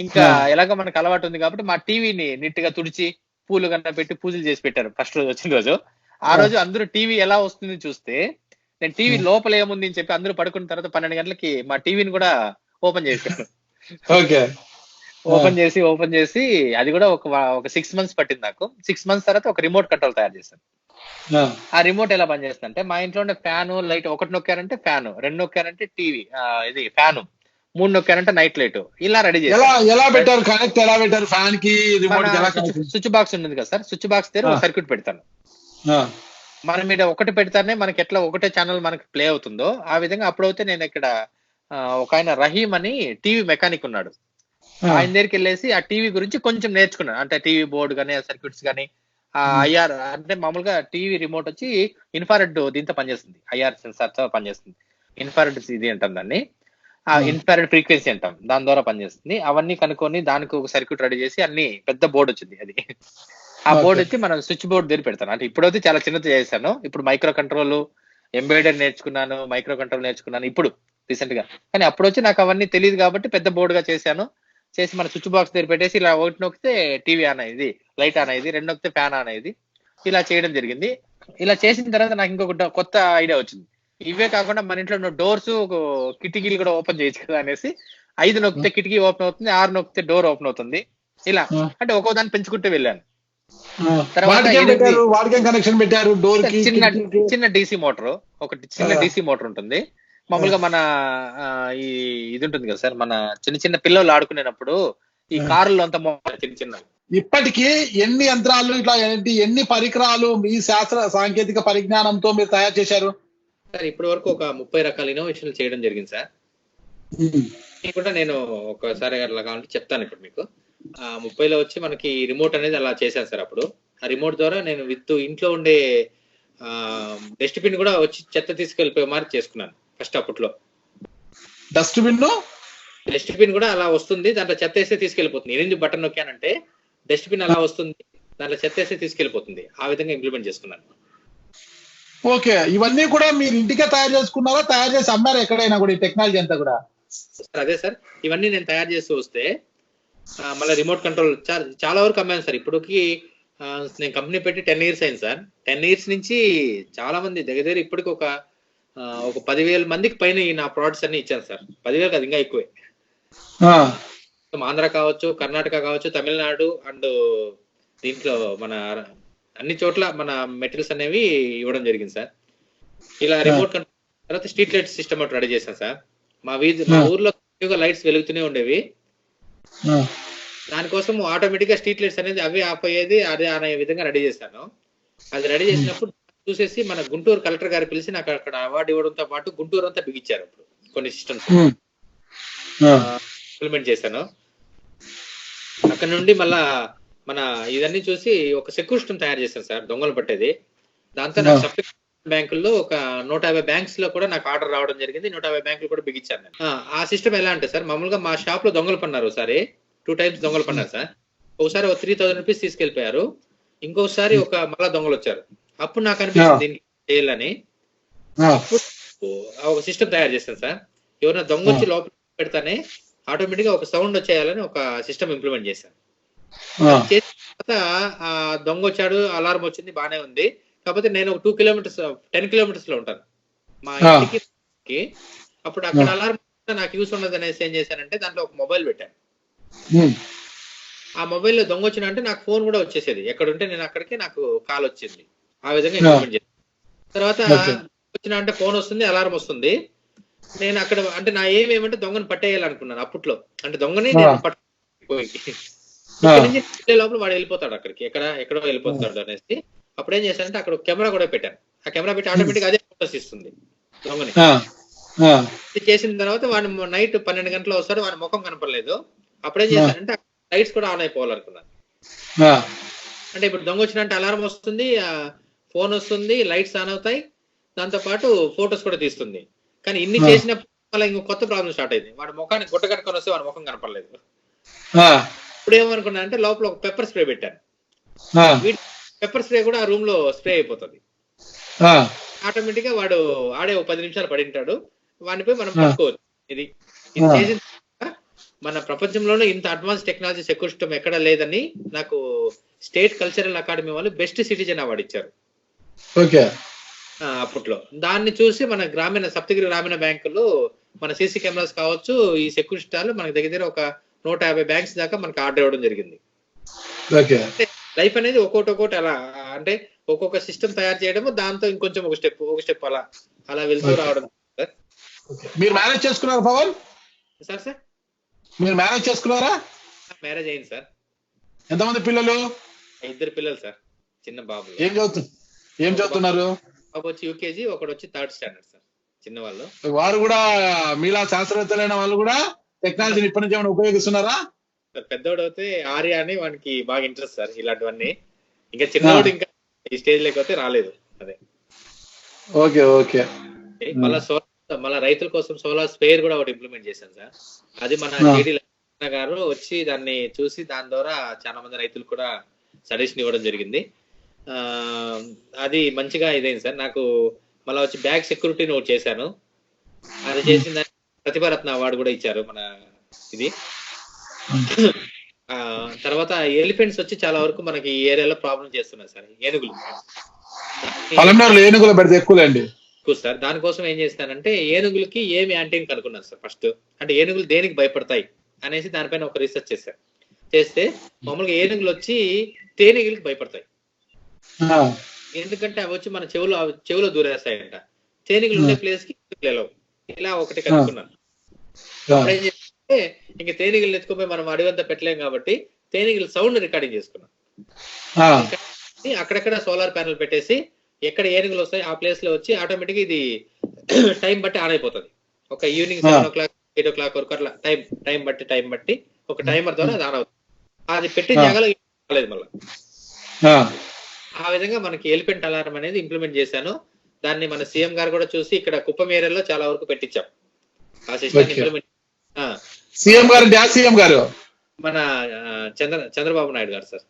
ఇంకా ఎలాగో మనకు అలవాటు ఉంది కాబట్టి మా టీవీని నీట్ గా తుడిచి పూలు కన్నా పెట్టి పూజలు చేసి పెట్టారు ఫస్ట్ రోజు వచ్చిన రోజు. ఆ రోజు అందరూ టీవీ ఎలా వస్తుంది చూస్తే, నేను టీవీ లోపల ఏముంది అని చెప్పి అందరూ పడుకున్న తర్వాత 12 గంటలకి మా టీవీని కూడా ఓపెన్ చేశాను. ఓపెన్ చేసి అది కూడా ఒక 6 months పట్టింది నాకు. 6 months తర్వాత ఒక రిమోట్ కంట్రోల్ తయారు చేశాను. ఆ రిమోట్ ఎలా పనిచేస్తుంది అంటే, మా ఇంట్లో ఉండే ఫ్యాన్ లైట్, 1 నొక్కారంటే ఫ్యాన్, 2 నొక్కారంటే టీవీ ఇది ఫ్యాన్, 3 నొక్కారంటే నైట్ లైట్, ఇలా రెడీ చేశారు. ఎలా పెట్టారు కనెక్ట్, ఎలా పెట్టారు ఫ్యాన్ కి రిమోట్ కి? స్విచ్ బాక్స్ ఉంటుంది కదా సార్, స్విచ్ బాక్స్ దగ్గర ఒక సర్క్యూట్ పెడతాను. మనం మీద ఒకటి పెడతానే మనకి ఎట్లా ఒకటే ఛానల్ మనకి ప్లే అవుతుందో ఆ విధంగా. అప్పుడైతే నేను ఇక్కడ ఒక ఆయన రహీం అని టీవీ మెకానిక్ ఉన్నాడు, ఆయన దగ్గరికి వెళ్ళేసి ఆ టీవీ గురించి కొంచెం నేర్చుకున్నాను. అంటే టీవీ బోర్డు కానీ సర్క్యూట్స్ కానీ, ఐఆర్ అంటే మామూలుగా టీవీ రిమోట్ వచ్చి ఇన్ఫ్రారెడ్ దీంతో పనిచేస్తుంది, ఐఆర్ సెన్సార్ తో పనిచేస్తుంది. ఇన్ఫ్రారెడ్ ఇది అంటాం దాన్ని, ఆ ఇన్ఫ్రారెడ్ ఫ్రీక్వెన్సీ అంటాం, దాని ద్వారా పనిచేస్తుంది. అవన్నీ కనుక్కొని దానికి ఒక సర్క్యూట్ రెడీ చేసి అన్ని పెద్ద బోర్డు వచ్చింది. అది ఆ బోర్డు వచ్చి మనం స్విచ్ బోర్డు దగ్గర పెడతాను. అంటే ఇప్పుడైతే చాలా చిన్నది చేశాను. ఇప్పుడు మైక్రో కంట్రోల్, ఎంబెడెడ్ నేర్చుకున్నాను, మైక్రో కంట్రోల్ నేర్చుకున్నాను ఇప్పుడు రీసెంట్ గా. కానీ అప్పుడు వచ్చి నాకు అవన్నీ తెలియదు కాబట్టి పెద్ద బోర్డుగా చేశాను. చేసి మన స్విచ్ బాక్స్ దగ్గర పెట్టేసి ఇలా 1 నొక్కితే టీవీ ఆన్ అయ్యేది, లైట్ ఆన్ అయ్యేది, 2 నొక్కితే ఫ్యాన్ ఆన్ అయ్యేది. ఇలా చేయడం జరిగింది. ఇలా చేసిన తర్వాత నాకు ఇంకొక కొత్త ఐడియా వచ్చింది. ఇవే కాకుండా మన ఇంట్లో ఉన్న డోర్స్, కిటికీలు కూడా ఓపెన్ చేయొచ్చు కదా అనేసి 5 నొక్కితే కిటికీ ఓపెన్ అవుతుంది, 6 నొక్కితే డోర్ ఓపెన్ అవుతుంది. ఇలా అంటే ఒక్కో దాన్ని పెంచుకుంటూ వెళ్ళాను. తర్వాత కనెక్షన్ పెట్టారు డోర్ కి, చిన్న డీసీ మోటార్, ఒకటి చిన్న డీసీ మోటార్ ఉంటుంది. మామూలుగా మన ఇది ఉంటుంది కదా సార్, మన చిన్న పిల్లలు ఆడుకునేటప్పుడు ఈ కారులో అంత చిన్న ఇప్పటికీ ఎన్ని యంత్రాలు, ఇట్లా ఎన్ని పరికరాలు మీ శాస్త్ర సాంకేతిక పరిజ్ఞానంతో మీరు తయారు చేశారు సార్? ఇప్పటి వరకు ఒక 30 రకాల ఇన్నోవేషన్లు చేయడం జరిగింది సార్. కూడా నేను ఒకసారి అట్లా కావాలంటే చెప్తాను ఇప్పుడు మీకు. 30లో వచ్చి మనకి రిమోట్ అనేది అలా చేశాను సార్. అప్పుడు ఆ రిమోట్ ద్వారా నేను ఇంట్లో ఉండే డస్ట్బిన్ కూడా వచ్చి చెత్త తీసుకెళ్ళిపోయే మారి చేసుకున్నాను ఫస్ట్. అప్పట్లో డస్ట్బిన్ కూడా అలా వస్తుంది, దాంట్లో చెత్త వేస్తే తీసుకెళ్ళిపోతుంది. 8 బటన్ నొక్కానంటే డస్ట్బిన్ అలా వస్తుంది, దాంట్లో చెత్త వేస్తే తీసుకెళ్ళిపోతుంది. ఆ విధంగా ఇంప్లిమెంట్ చేసుకున్నాను. ఓకే, ఇవన్నీ కూడా మీరు ఇంటికే తయారు చేసుకున్నారా, తయారు చేసి అమ్మారా ఎక్కడైనా కూడా ఈ టెక్నాలజీ అంతా కూడా? అదే సార్, ఇవన్నీ నేను తయారు చేస్తూ వస్తే మళ్ళీ రిమోట్ కంట్రోల్ చాలా వరకు అమ్మాను సార్. ఇప్పటికి నేను కంపెనీ పెట్టి 10 years అయింది సార్. 10 years నుంచి చాలా మంది దగ్గర ఇప్పటికి ఒక 10,000 మందికి పైన నా ప్రోడక్ట్స్ అన్ని ఇచ్చాను సార్. 10,000 కాదు, ఇంకా ఎక్కువే. ఆంధ్ర కావచ్చు, కర్ణాటక కావచ్చు, తమిళనాడు అండ్ దీంట్లో మన అన్ని చోట్ల మన మెటీరియల్స్ అనేవి ఇవ్వడం జరిగింది సార్. ఇలా రిమోట్ కంట్రోల్ తర్వాత స్ట్రీట్ లైట్ సిస్టమ్ ఒకటి రెడీ చేశాను సార్. మా ఊర్లో లైట్స్ వెలుగుతూనే ఉండేవి. దానికోసం ఆటోమేటిక్ గా స్ట్రీట్ లైట్స్ అనేది అవి ఆఫ్ అయ్యేది, అదే అనే విధంగా రెడీ చేశాను. అది రెడీ చేసినప్పుడు చూసేసి మన గుంటూరు కలెక్టర్ గారు పిలిచి నాకు అక్కడ అవార్డు ఇవ్వడంతో పాటు గుంటూరు అంతా బిగించారు. అప్పుడు కొన్ని సిస్టమ్స్ ఇంప్లిమెంట్ చేశాను. అక్కడ నుండి మళ్ళా మన ఇదన్నీ చూసి ఒక సెక్యూర్ సిస్టమ్ తయారు చేశాను సార్, దొంగలు పట్టేది. దాంతో నాకు సప్లై బ్యాంకుల్లో ఒక 150 బ్యాంక్స్ లో కూడా నాకు ఆర్డర్ రావడం జరిగింది. 150 బ్యాంకులు కూడా బిగించాను నేను. ఆ సిస్టమ్ ఎలా అంటే సార్, మామూలుగా మా షాప్ లో దొంగలు పన్నారు ఒకసారి, 2 times దొంగలు పన్నారు సార్. ఒకసారి 3,000 రూపీస్ తీసుకెళ్లిపోయారు. ఇంకోసారి మళ్ళా దొంగలు వచ్చారు. అప్పుడు నాకు అనిపించింది దీనికి చేయాలని. అప్పుడు ఒక సిస్టమ్ తయారు చేశాను సార్. ఎవరైనా దొంగ వచ్చి లోపల పెడతానే ఆటోమేటిక్ గా ఒక సౌండ్ వచ్చేయాలని ఒక సిస్టమ్ ఇంప్లిమెంట్ చేశాను. చేసిన తర్వాత ఆ దొంగ వచ్చాడు, అలారం వచ్చింది, బానే ఉంది. కాకపోతే నేను 2 kilometers 10 kilometers లో ఉంటాను మా ఇంటికి. అప్పుడు అక్కడ అలారం నాకు యూస్ ఉండదు అనేసి ఏం చేశానంటే దాంట్లో ఒక మొబైల్ పెట్టాను. ఆ మొబైల్లో దొంగ వచ్చిన అంటే నాకు ఫోన్ కూడా వచ్చేసేది, ఎక్కడ ఉంటే నేను అక్కడికి నాకు కాల్ వచ్చింది. ఆ విధంగా ఇంప్లిమెంట్ చేశాను. తర్వాత వచ్చిన అంటే ఫోన్ వస్తుంది, అలారం వస్తుంది. నేను అక్కడ అంటే నా ఏమేమంటే దొంగను పట్టేయాలనుకున్నాను అప్పట్లో. అంటే దొంగని నేను లోపల వాడు వెళ్ళిపోతాడు అక్కడికి, ఎక్కడో వెళ్ళిపోతాడు అనేసి అప్పుడు ఏం చేశానంటే అక్కడ కెమెరా కూడా పెట్టాను. ఆ కెమెరా పెట్టి ఆటోమేటిక్ అదే ఫోటోస్ ఇస్తుంది దొంగని. చేసిన తర్వాత వాడు నైట్ 12 గంటలు వస్తాడు, వాడి ముఖం కనపడలేదు. అప్పుడేం చేశానంటే లైట్స్ కూడా ఆన్ అయిపోవాలనుకున్నాను. అంటే ఇప్పుడు దొంగ వచ్చినంటే అలారం వస్తుంది, ఫోన్ వస్తుంది, లైట్స్ ఆన్ అవుతాయి, దాంతో పాటు ఫొటోస్ కూడా తీస్తుంది. కానీ ఇన్ని చేసినప్పుడు మళ్ళీ ఇంకో కొత్త ప్రాబ్లం స్టార్ట్ అయింది. వాడి ముఖాన్ని గుట్ట కట్టుకొని వస్తే వాడి ముఖం కనపడలేదు. ఇప్పుడు ఏమనుకున్నా అంటే లోపల ఒక పెప్పర్ స్ప్రే పెట్టాను. పెప్పర్ స్ప్రే కూడా ఆ రూమ్ లో స్ప్రే అయిపోతుంది. ఆటోమేటిక్ గా వాడు ఆడే 10 నిమిషాలు పడింటాడు, వాడిని పోయి మనం పట్టుకోవచ్చు. ఇది చేసిన మన ప్రపంచంలోనే ఇంత అడ్వాన్స్ టెక్నాలజీ సెక్యూర్ సిస్టమ్ ఎక్కడ లేదని నాకు స్టేట్ కల్చరల్ అకాడమీ వాళ్ళు బెస్ట్ సిటిజన్ అవార్డు ఇచ్చారు అప్పట్లో. దాన్ని చూసి మన సప్తగిరి గ్రామీణ బ్యాంకులు మన సీసీ కెమెరాస్ కావచ్చు, ఈ సెక్యూర్ సిస్టాలు మనకి దగ్గర ఒక 150 బ్యాంక్స్ దాకా మనకు ఆర్డర్ ఇవ్వడం జరిగింది. లైఫ్ అనేది ఒక్కొక్కటి అలా అంటే ఒక్కొక్క సిస్టమ్ తయారు చేయడము, దాంతో ఇంకొంచెం ఒక స్టెప్ అలా వెళ్తూ రావడం. మీరు మ్యారేజ్ చేసుకున్నారా పవన్? సార్ మీరు మ్యారేజ్ చేసుకున్నారా? మ్యారేజ్ అయింది సార్. ఎంతమంది పిల్లలు? 2 పిల్లలు సార్, చిన్న బాబు. ఏం చదువుతున్నారు? బాబు వచ్చి యూకేజీ, ఒకడు వచ్చి 3rd స్టాండర్డ్ సార్, చిన్న వాళ్ళు. వారు కూడా మీలా శాస్త్రవేత్తలైన వాళ్ళు కూడా టెక్నాలజీని ఇప్పటి నుంచి ఏమైనా ఉపయోగిస్తున్నారా? పెద్దోడు అయితే ఆర్య అని, వానికి బాగా ఇంట్రెస్ట్ సార్ ఇలాంటివన్నీ. ఇంకా చిన్నవాడు ఇంకా ఈ స్టేజ్ లేకపోతే రాలేదు. అదే ఓకే. మళ్ళా రైతుల కోసం సోలార్ స్పేర్ కూడా ఒకటి ఇంప్లిమెంట్ చేశాను సార్. అది మన జేడీ గారు వచ్చి దాన్ని చూసి దాని ద్వారా చాలా మంది రైతులు కూడా సజెషన్ ఇవ్వడం జరిగింది. అది మంచిగా ఇదైంది సార్. నాకు మళ్ళీ వచ్చి బ్యాగ్ సెక్యూరిటీని ఒకటి చేశాను. అది చేసిన దాన్ని ప్రతిభారత్న అవార్డు కూడా ఇచ్చారు మన ఇది. తర్వాత ఎలిఫెంట్స్ వచ్చి చాలా వరకు మనకి ఈ ఏరియాలో ప్రాబ్లం చేస్తున్నాయి సార్. ఏనుగులు పెడితే ఎక్కువ సార్. దానికోసం ఏం చేస్తానంటే ఏనుగులకి ఏమి యాంటీని కనుక్కున్నాను సార్ ఫస్ట్. అంటే ఏనుగులు దేనికి భయపడతాయి అనేసి దానిపైన ఒక రీసెర్చ్ చేశారు. చేస్తే మామూలుగా ఏనుగులు వచ్చి తేనెగిలికి భయపడతాయి. ఎందుకంటే అవి వచ్చి మన చెవులో దూరేస్తాయంట. తేనెగులు ఉండే ప్లేస్ కి వెళ్ళవు. ఇలా ఒకటి కనుక్కున్నాను. ఏం చేస్తే ఇంకా తేనెగిలు ఎత్తుకుపోయి మనం అడవంతా పెట్టలేం కాబట్టి తేనెగిలి సౌండ్ రికార్డింగ్ చేసుకున్నాం. అక్కడక్కడ సోలార్ ప్యానెల్ పెట్టేసి ఎక్కడ ఏనుగులు వస్తాయి ఆ ప్లేస్ లో వచ్చి ఆటోమేటిక్ ఇది టైం బట్టి ఆన్ అయిపోతుంది. ఒక ఈవినింగ్ 7 o'clock 8 o'clock వరకు అట్లా టైం బట్టి ఒక టైమర్ ద్వారా అది ఆన్ అవుతుంది. అది పెట్టిన జాగాలో రాలేదు మళ్ళీ. ఆ విధంగా మనకి ఎలిఫెంట్ అలారం అనేది ఇంప్లిమెంట్ చేశాను. దాన్ని మన సీఎం గారు కూడా చూసి ఇక్కడ కుప్పం ఏరియాలో చాలా వరకు పెట్టించాం ఆ సిస్టమ్ ఇంప్లిమెంట్. సీఎం గారు మన చంద్రబాబు నాయుడు గారు సార్.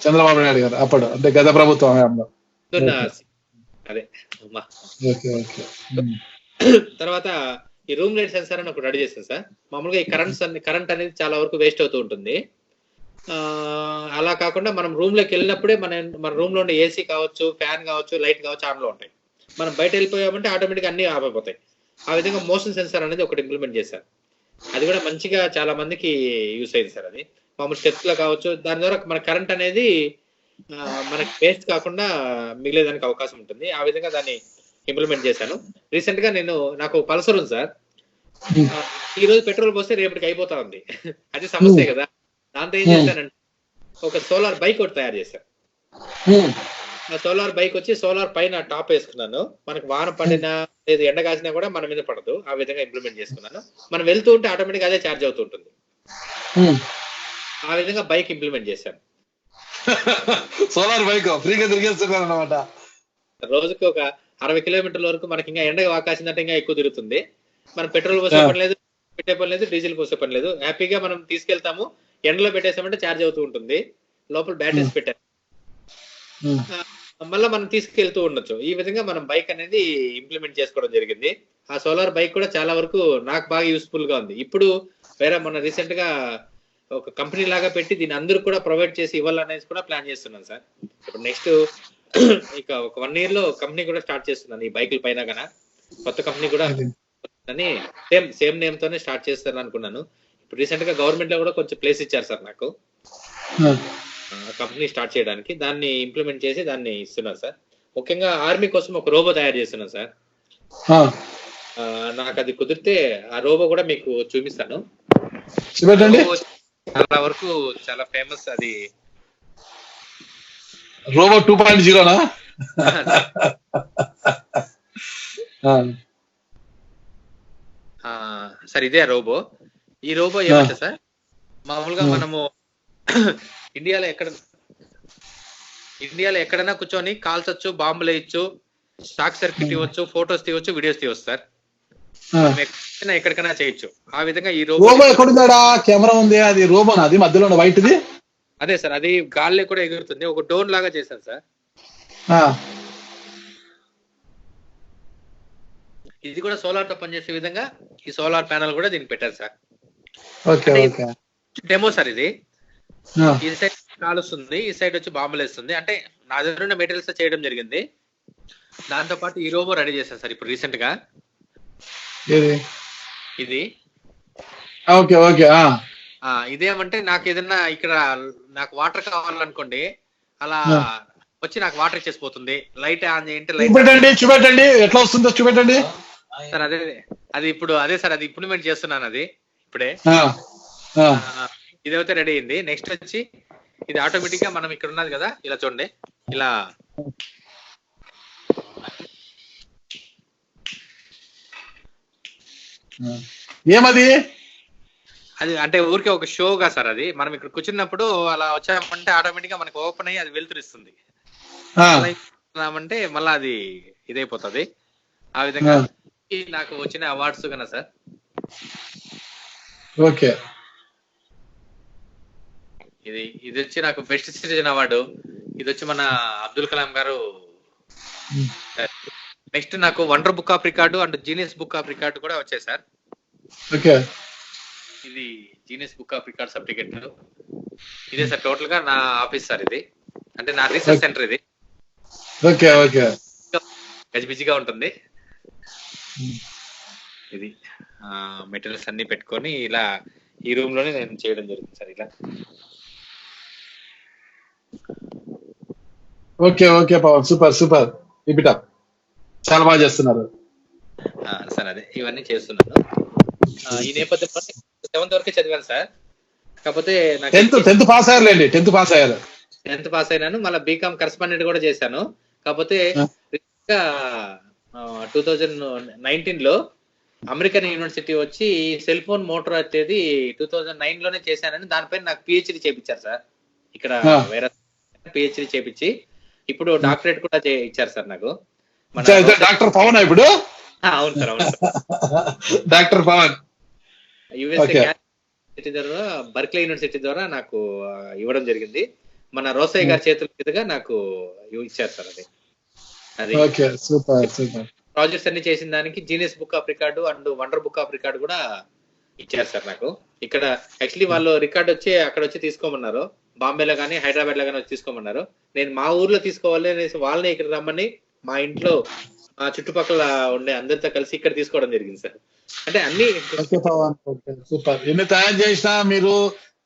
చంద్రబాబు నాయుడు గారు అప్పుడు అంటే గత ప్రభుత్వం. అదే తర్వాత ఈ రూమ్ లైట్ సెన్సార్ అని ఒకటి రెడీ చేశాను సార్. మామూలుగా ఈ కరెంట్ అనేది చాలా వరకు వేస్ట్ అవుతూ ఉంటుంది. అలా కాకుండా మనం రూమ్ లోకి వెళ్ళినప్పుడే మన రూమ్ లో ఉండే ఏసీ కావచ్చు, ఫ్యాన్ కావచ్చు, లైట్ కావచ్చు ఆన్ లో ఉంటాయి. మనం బయట వెళ్ళిపోయామంటే ఆటోమేటిక్ అన్ని ఆఫ్ అయిపోతాయి. ఆ విధంగా మోషన్ సెన్సార్ అనేది ఒకటి ఇంప్లిమెంట్ చేశారు. అది కూడా మంచిగా చాలా మందికి యూస్ అయింది సార్. అది మామూలు స్టెప్స్ లో కావచ్చు, దాని ద్వారా మన కరెంట్ అనేది మనకి వేస్ట్ కాకుండా మిగిలేదానికి అవకాశం ఉంటుంది. ఆ విధంగా దాన్ని ఇంప్లిమెంట్ చేశాను. రీసెంట్ గా నాకు పల్సర్ ఉంది సార్. ఈ రోజు పెట్రోల్ పోస్తే రేపటికి అయిపోతా ఉంది. అది సమస్య కదా. దాంతో ఏం చేశానంటే ఒక సోలార్ బైక్ ఒకటి తయారు చేశాను. ఆ సోలార్ బైక్ వచ్చి సోలార్ పైన టాప్ వేసుకున్నాను. మనకు వాన పడినా లేదు ఎండ కాసినా కూడా మన మీద పడదు. ఆ విధంగా ఇంప్లిమెంట్ చేసుకున్నాను. మనం వెళ్తూ ఉంటే ఆటోమేటిక్ అదే ఛార్జ్ అవుతూ ఉంటుంది. ఆ విధంగా బైక్ ఇంప్లిమెంట్ చేశాను. సోలార్ బైక్ ఫ్రీగా తిరిగేస్తున్నారు అన్నమాట. రోజుకి ఒక 60 కిలోమీటర్ల వరకు మనకి ఇంకా ఎండ వాకాసిందంటే ఇంకా ఎక్కువ తిరుగుతుంది. మనం పెట్రోల్ పోసే పని లేదు, పెట్టే పని లేదు, డీజిల్ పోసే పని లేదు. హ్యాపీగా మనం తీసుకెళ్తాము. ఎండలో పెట్టేసామంటే ఛార్జ్ అవుతూ ఉంటుంది. లోపల బ్యాటరీస్ పెట్టారు, మళ్ళీ మనం తీసుకెళ్తూ ఉండొచ్చు. ఈ విధంగా మనం బైక్ అనేది ఇంప్లిమెంట్ చేసుకోవడం జరిగింది. ఆ సోలార్ బైక్ కూడా చాలా వరకు నాకు బాగా యూస్ఫుల్ గా ఉంది. ఇప్పుడు మొన్న రీసెంట్ గా ఒక కంపెనీ లాగా పెట్టి దీన్ని అందరూ కూడా ప్రొవైడ్ చేసి ఇవ్వాలనేసి కూడా ప్లాన్ చేస్తున్నాను సార్. ఇప్పుడు నెక్స్ట్ ఇక ఒక 1 year లో కంపెనీ కూడా స్టార్ట్ చేస్తున్నాను ఈ బైకుల పైన కన్నా. కొత్త కంపెనీ కూడా అని సేమ్ నేమ్ తోనే స్టార్ట్ చేస్తాను అనుకున్నాను. ఇప్పుడు రీసెంట్ గా గవర్నమెంట్ లో కూడా కొంచెం ప్లేస్ ఇచ్చారు సార్ నాకు కంపెనీ స్టార్ట్ చేయడానికి. దాన్ని ఇంప్లిమెంట్ చేసి దాన్ని ఇస్తున్నారు సార్. ముఖ్యంగా ఆర్మీ కోసం ఒక రోబో తయారు చేస్తున్నాను సార్. నాకు అది కుదిరితే ఆ రోబో కూడా మీకు చూపిస్తాను. చాలా వరకు చాలా ఫేమస్ అది. రోబో 2.0 సార్ ఇదే రోబో. ఈ రోబో ఏమంటే సార్ మామూలుగా మనము ఇండియాలో ఎక్కడైనా కూర్చొని కాల్చొచ్చు, బాంబులు వేయచ్చు, షాక్ సర్క్యూట్ ఇవ్వచ్చు, ఫోటోస్ తీయవచ్చు, వీడియోస్ తీయవచ్చు సార్. ఎక్కడికైనా చేయొచ్చు. ఆ విధంగా ఈ రోబో ఎక్కడుందా? కెమెరా ఉంది, అది రోబో అది మధ్యలో వైట్ది. అదే సార్, అది గాల్లో కూడా ఎగురుతుంది. ఒక డ్రోన్ లాగా చేశాను సార్. ఇది కూడా సోలార్ తో పనిచేసే విధంగా ఈ సోలార్ ప్యానల్ కూడా దీనికి పెట్టారు సార్. డెమో సార్ ఇది. ఈ సైడ్ కాలుస్తుంది, ఈ సైడ్ వచ్చి బాంబులు వేస్తుంది. అంటే నా దగ్గర ఉన్న మెటీరియల్స్ చేయడం జరిగింది. దాంతో పాటు ఈ రోబో రెడీ చేశాను సార్ ఇప్పుడు రీసెంట్ గా. ఇది ఇదేమంటే నాకు ఏదన్నా ఇక్కడ నాకు వాటర్ కావాలనుకోండి, అలా వచ్చి నాకు వాటర్ ఇచ్చేసిపోతుంది. లైట్ ఆన్ చేయంటే లైట్ చూపెట్టండి ఎట్లా వస్తుందో చూపెట్టండి సార్. అది ఇప్పుడు అదే సార్, అది ఇంప్లిమెంట్ చేస్తున్నాను అది ఇప్పుడే. ఇదైతే రెడీ అయింది. నెక్స్ట్ వచ్చి ఇది ఆటోమేటిక్ గా మనం ఇక్కడ ఉన్నది కదా, ఇలా చూడండి, ఇలా ఏమది అది అంటే ఊరికే ఒక షోగా సార్. అది మనం ఇక్కడ కూర్చున్నప్పుడు అలా వచ్చామంటే ఆటోమేటిక్ గా మనకు ఓపెన్ అయ్యి అది వెలుతురిస్తుంది. అంటే మళ్ళీ అది ఇదైపోతుంది. ఆ విధంగా నాకు వచ్చిన అవార్డ్స్ కన్నా సార్. ఓకే, ఇది వచ్చి నాకు బెస్ట్ సిటిజన్ అవార్డు. ఇది వచ్చి మన అబ్దుల్ కలాం గారు. నెక్స్ట్ నాకు wonder book of record and genius book of record కూడా వచ్చాయి సార్. ఓకే, ఇది genius book of record certificate. ఇదే సార్ టోటల్ గా నా ఆఫీస్ సార్. ఇది అంటే నా రీసెర్చ్ సెంటర్ ఇది. ఓకే ఓకే, గజిబిజిగా ఉంటుంది. ఇది మెటీరియల్స్ అన్ని పెట్టుకొని ఇలా ఈ రూమ్ లోనే నేను చేయడం జరుగుతుంది సార్. ఇలా okay okay Pavan, super super. ఇపిట చాలా బాగా చేస్తున్నారు సార్. అదే ఇవన్నీ చేస్తున్నాను. ఈ నేపథ్యంలో 7th వరకే చదివాను సార్. కాకపోతే 10th పాస్ అయ్యారులేండి. 10th పాస్ అయినాను. మళ్ళీ బీకామ్ కరెస్పాండెంట్ కూడా చేశాను. కాకపోతే 2019 లో అమెరికన్ యూనివర్సిటీ వచ్చి సెల్ ఫోన్ మోటార్ వచ్చేది 2009 లోనే చేశానని దానిపైన నాకు పిహెచ్డి చేపించారు సార్. ఇక్కడ వేరే పిహెచ్డి చేపించి ఇప్పుడు డాక్టరేట్ కూడా ఇచ్చారు సార్ నాకు. డాక్టర్ పవన్ ఇప్పుడు. అవును సార్, అవును సార్. డాక్టర్ పవన్ యూనివర్సిటీ ద్వారా, బర్క్లీ యూనివర్సిటీ ద్వారా నాకు ఇవ్వడం జరిగింది. మన రోసయ్య గారి చేతుల మీదుగా నాకు ఇచ్చారు సార్. అది ఓకే, సూపర్ సూపర్. ప్రాజెక్ట్స్ అన్ని చేసిన దానికి genius book of record and wonder book of record కూడా ఇచ్చారు సార్ నాకు. ఇక్కడ యాక్చువల్లీ వాళ్ళు రికార్డ్ వచ్చి అక్కడ వచ్చి తీసుకోమన్నారు, బాంబేలో కానీ హైదరాబాద్ లో కానీ వచ్చి తీసుకోమన్నారు. నేను మా ఊర్లో తీసుకోవాలి అనేసి వాళ్ళని ఇక్కడ రమ్మని మా ఇంట్లో ఆ చుట్టుపక్కల ఉండే అందరితో కలిసి ఇక్కడ తీసుకోవడం జరిగింది సార్. అంటే అన్ని సూపర్. ఎన్ని తయారు చేసినా మీరు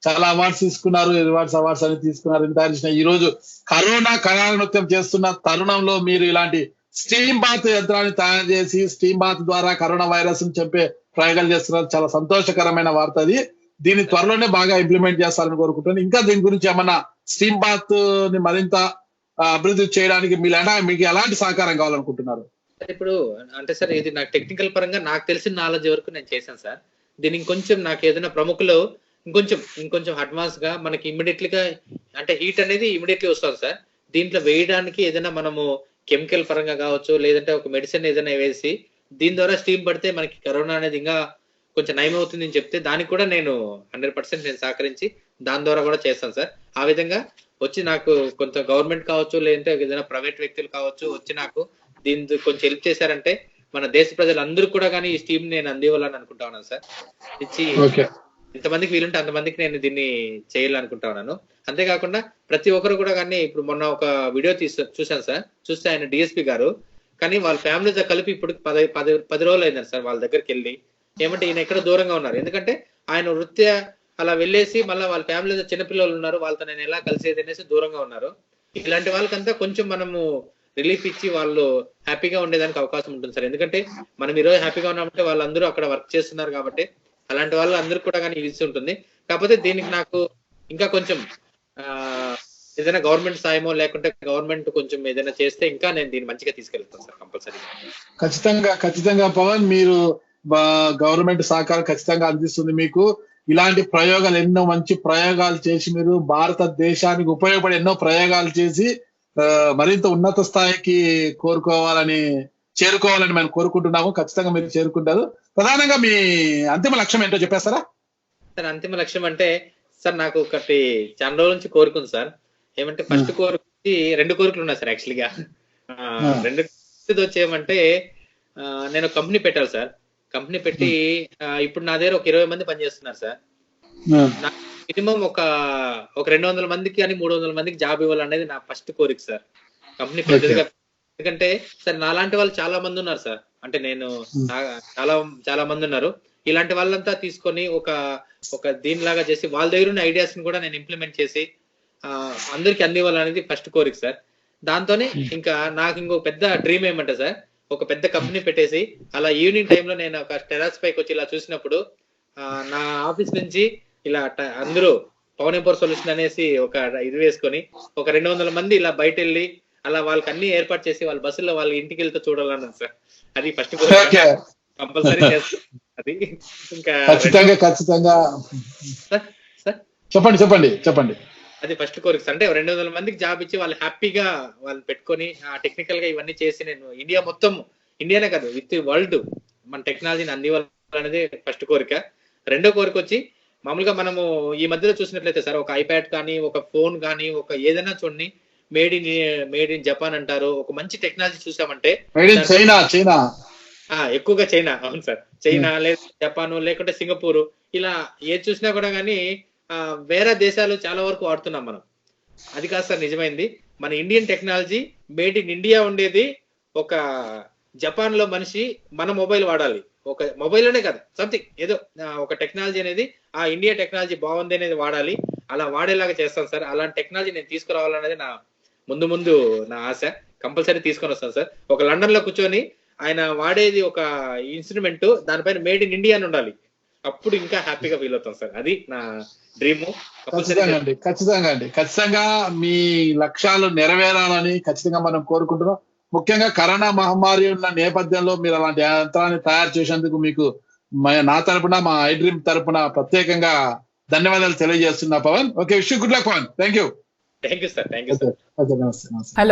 చాలా అవార్డ్స్ తీసుకున్నారు, అవార్డ్స్ అని తీసుకున్నారు. ఎన్ని తయారు చేసినా ఈ రోజు కరోనా కళా నృత్యం చేస్తున్న తరుణంలో మీరు ఇలాంటి స్టీమ్ బాత్ యంత్రాన్ని తయారు చేసి స్టీమ్ బాత్ ద్వారా కరోనా వైరస్ ని చెప్పే ప్రయోగాలు చేస్తున్నారు. చాలా సంతోషకరమైన వార్త అది. దీన్ని త్వరలోనే బాగా ఇంప్లిమెంట్ చేస్తారని కోరుకుంటున్నాను. ఇంకా దీని గురించి ఏమన్నా స్టీమ్ బాత్ ని మరింత అభివృద్ధి చేయడానికి మీకు ఎలాంటి సహకారం కావాలనుకుంటున్నారు? ఇప్పుడు అంటే సార్ ఇది నాకు టెక్నికల్ పరంగా నాకు తెలిసిన నాలెడ్జ్ వరకు నేను చేశాను సార్. దీని ఇంకొంచెం నాకు ఏదైనా ప్రముఖులు ఇంకొంచెం అడ్వాన్స్ గా మనకి ఇమ్మీడియట్లీ గా అంటే హీట్ అనేది ఇమ్మీడియట్లీ వస్తుంది సార్. దీంట్లో వేయడానికి ఏదైనా మనము కెమికల్ పరంగా కావచ్చు, లేదంటే ఒక మెడిసిన్ ఏదైనా వేసి దీని ద్వారా స్టీమ్ పడితే మనకి కరోనా అనేది ఇంకా కొంచెం నయం అవుతుంది అని చెప్తే దానికి కూడా నేను 100% నేను సహకరించి దాని ద్వారా కూడా చేస్తాను సార్. ఆ విధంగా వచ్చి నాకు కొంత గవర్నమెంట్ కావచ్చు, లేదంటే ఏదైనా ప్రైవేట్ వ్యక్తులు కావచ్చు వచ్చి నాకు దీని కొంచెం హెల్ప్ చేశారంటే మన దేశ ప్రజలందరూ కూడా కానీ ఈ స్టీమ్ నేను అందివ్వాలని అనుకుంటా ఉన్నాను సార్. ఇచ్చి ఎంతమందికి వీలుంటే అంతమందికి నేను దీన్ని చేయాలనుకుంటా ఉన్నాను. అంతేకాకుండా ప్రతి ఒక్కరు కూడా కానీ ఇప్పుడు మొన్న ఒక వీడియో చూశాను సార్. చూస్తే ఆయన డిఎస్పీ గారు కానీ వాళ్ళ ఫ్యామిలీతో కలిపి ఇప్పుడు 10 రోజులు అయింది సార్ వాళ్ళ దగ్గరికి వెళ్ళి. ఏమంటే ఈయన ఎక్కడ దూరంగా ఉన్నారు, ఎందుకంటే ఆయన వృత్తి అలా వెళ్ళేసి మళ్ళీ వాళ్ళ ఫ్యామిలీతో చిన్నపిల్లలు ఉన్నారు, వాళ్ళతో నేను ఎలా కలిసేది అనేసి దూరంగా ఉన్నారు. ఇలాంటి వాళ్ళకంతా కొంచెం మనము రిలీఫ్ ఇచ్చి వాళ్ళు హ్యాపీగా ఉండేదానికి అవకాశం ఉంటుంది సార్. ఎందుకంటే మనం ఈరోజు హ్యాపీగా ఉన్నామంటే వాళ్ళందరూ అక్కడ వర్క్ చేస్తున్నారు కాబట్టి అలాంటి వాళ్ళు అందరూ కూడా కానీ యూజ్ ఉంటుంది. కాకపోతే దీనికి నాకు ఇంకా కొంచెం ఏదైనా గవర్నమెంట్ సాయమో లేకుంటే గవర్నమెంట్ కొంచెం ఏదైనా చేస్తే ఇంకా నేను దీన్ని మంచిగా తీసుకెళ్తాను సార్ కంపల్సరీ. ఖచ్చితంగా పవన్, మీరు గవర్నమెంట్ సహకారం ఖచ్చితంగా అందిస్తుంది మీకు. ఇలాంటి ప్రయోగాలు ఎన్నో మంచి ప్రయోగాలు చేసి మీరు భారతదేశానికి ఉపయోగపడే ఎన్నో ప్రయోగాలు చేసి మరింత ఉన్నత స్థాయికి చేరుకోవాలని మేము కోరుకుంటున్నాము. ఖచ్చితంగా మీరు చేరుకుంటారు. ప్రధానంగా మీ అంతిమ లక్ష్యం ఏంటో చెప్పేస్తారా సార్? అంతిమ లక్ష్యం అంటే సార్ నాకు ఒకటి చాలా రోజుల నుంచి కోరుకుంది సార్. ఏమంటే ఫస్ట్ కోరిక 2 కోరికలు ఉన్నాయి సార్. యాక్చువల్గా 2 వచ్చేయమంటే నేను కంపెనీ పెట్టాలి సార్. కంపెనీ పెట్టి ఇప్పుడు నా దగ్గర ఒక 20 మంది పనిచేస్తున్నారు సార్. మినిమం ఒక 200 మందికి కానీ 300 మందికి జాబ్ ఇవ్వాలనేది నా ఫస్ట్ కోరిక సార్. కంపెనీ పెద్దదిగా, ఎందుకంటే సార్ నాలాంటి వాళ్ళు చాలా మంది ఉన్నారు సార్. అంటే నేను చాలా మంది ఉన్నారు. ఇలాంటి వాళ్ళంతా తీసుకొని ఒక దీనిలాగా చేసి వాళ్ళ దగ్గర ఉన్న ఐడియాస్ ని కూడా నేను ఇంప్లిమెంట్ చేసి అందరికి అందివ్వాలనేది ఫస్ట్ కోరిక సార్. దాంతోనే ఇంకా నాకు ఇంకో పెద్ద డ్రీమ్ ఏమంటే సార్, ఒక పెద్ద కంపెనీ పెట్టేసి అలా ఈవినింగ్ టైంలో నేను ఒక టెర్రస్ పైకి వచ్చి ఇలా చూసినప్పుడు నా ఆఫీస్ నుంచి ఇలా అందరూ పవన్ ఎంపవర్ సొల్యూషన్ అనేసి ఒక ఇది వేసుకొని ఒక 200 మంది ఇలా బయట వెళ్ళి అలా వాళ్ళకి అన్ని ఏర్పాటు చేసి వాళ్ళ బస్సులో వాళ్ళ ఇంటికి వెళ్తే చూడాలన్నాను సార్. అది ఫస్ట్ కంపల్సరీ చేస్తాను. అది ఇంకా ఖచ్చితంగా చెప్పండి. అది ఫస్ట్ కోరిక సార్. అంటే 200 మందికి జాబ్ ఇచ్చి వాళ్ళు హ్యాపీగా వాళ్ళు పెట్టుకొని టెక్నికల్ గా ఇవన్నీ చేసి నేను ఇండియానే కాదు విత్ వరల్డ్ మన టెక్నాలజీని అందివ్వాలనేది ఫస్ట్ కోరిక. రెండో కోరిక వచ్చి మామూలుగా మనము ఈ మధ్యలో చూసినట్లయితే సార్ ఒక ఐప్యాడ్ కానీ ఒక ఫోన్ కానీ ఒక ఏదైనా చూడండి మేడ్ ఇన్ జపాన్ అంటారు. ఒక మంచి టెక్నాలజీ చూసామంటే ఎక్కువగా చైనా. అవును సార్, చైనా లేదా జపాన్ లేకుంటే సింగపూర్ ఇలా ఏది చూసినా కూడా కానీ వేరే దేశాలు చాలా వరకు వాడుతున్నాం మనం. అది కాదు సార్ నిజమైంది. మన Indian technology made in India ఉండేది. ఒక జపాన్ లో మనిషి మన మొబైల్ వాడాలి, ఒక మొబైల్లోనే కాదు సంథింగ్ ఏదో ఒక టెక్నాలజీ అనేది ఆ ఇండియా టెక్నాలజీ బాగుంది అనేది వాడాలి. అలా వాడేలాగా చేస్తాను సార్. అలాంటి టెక్నాలజీ నేను తీసుకురావాలనేది నా ముందు నా ఆశ. కంపల్సరీ తీసుకొని వస్తాను సార్. ఒక లండన్ లో కూర్చొని ఆయన వాడేది ఒక ఇన్స్ట్రుమెంట్ దానిపైన మేడ్ ఇన్ ఇండియా అని ఉండాలి. అప్పుడు ఇంకా హ్యాపీగా ఫీల్ అవుతాం సార్. అది నా డ్రీమ్. ఖచ్చితంగా మీ లక్ష్యాలు నెరవేరాలని ఖచ్చితంగా మనం కోరుకుంటున్నాం. ముఖ్యంగా కరోనా మహమ్మారి ఉన్న నేపథ్యంలో మీరు అలాంటి యంత్రాన్ని తయారు చేసేందుకు మీకు నా తరపున మా ఐ డ్రీమ్ తరపున ప్రత్యేకంగా ధన్యవాదాలు తెలియజేస్తున్నా Pavan. Okay, wish you good luck Pavan. Thank you sir. నమస్తే.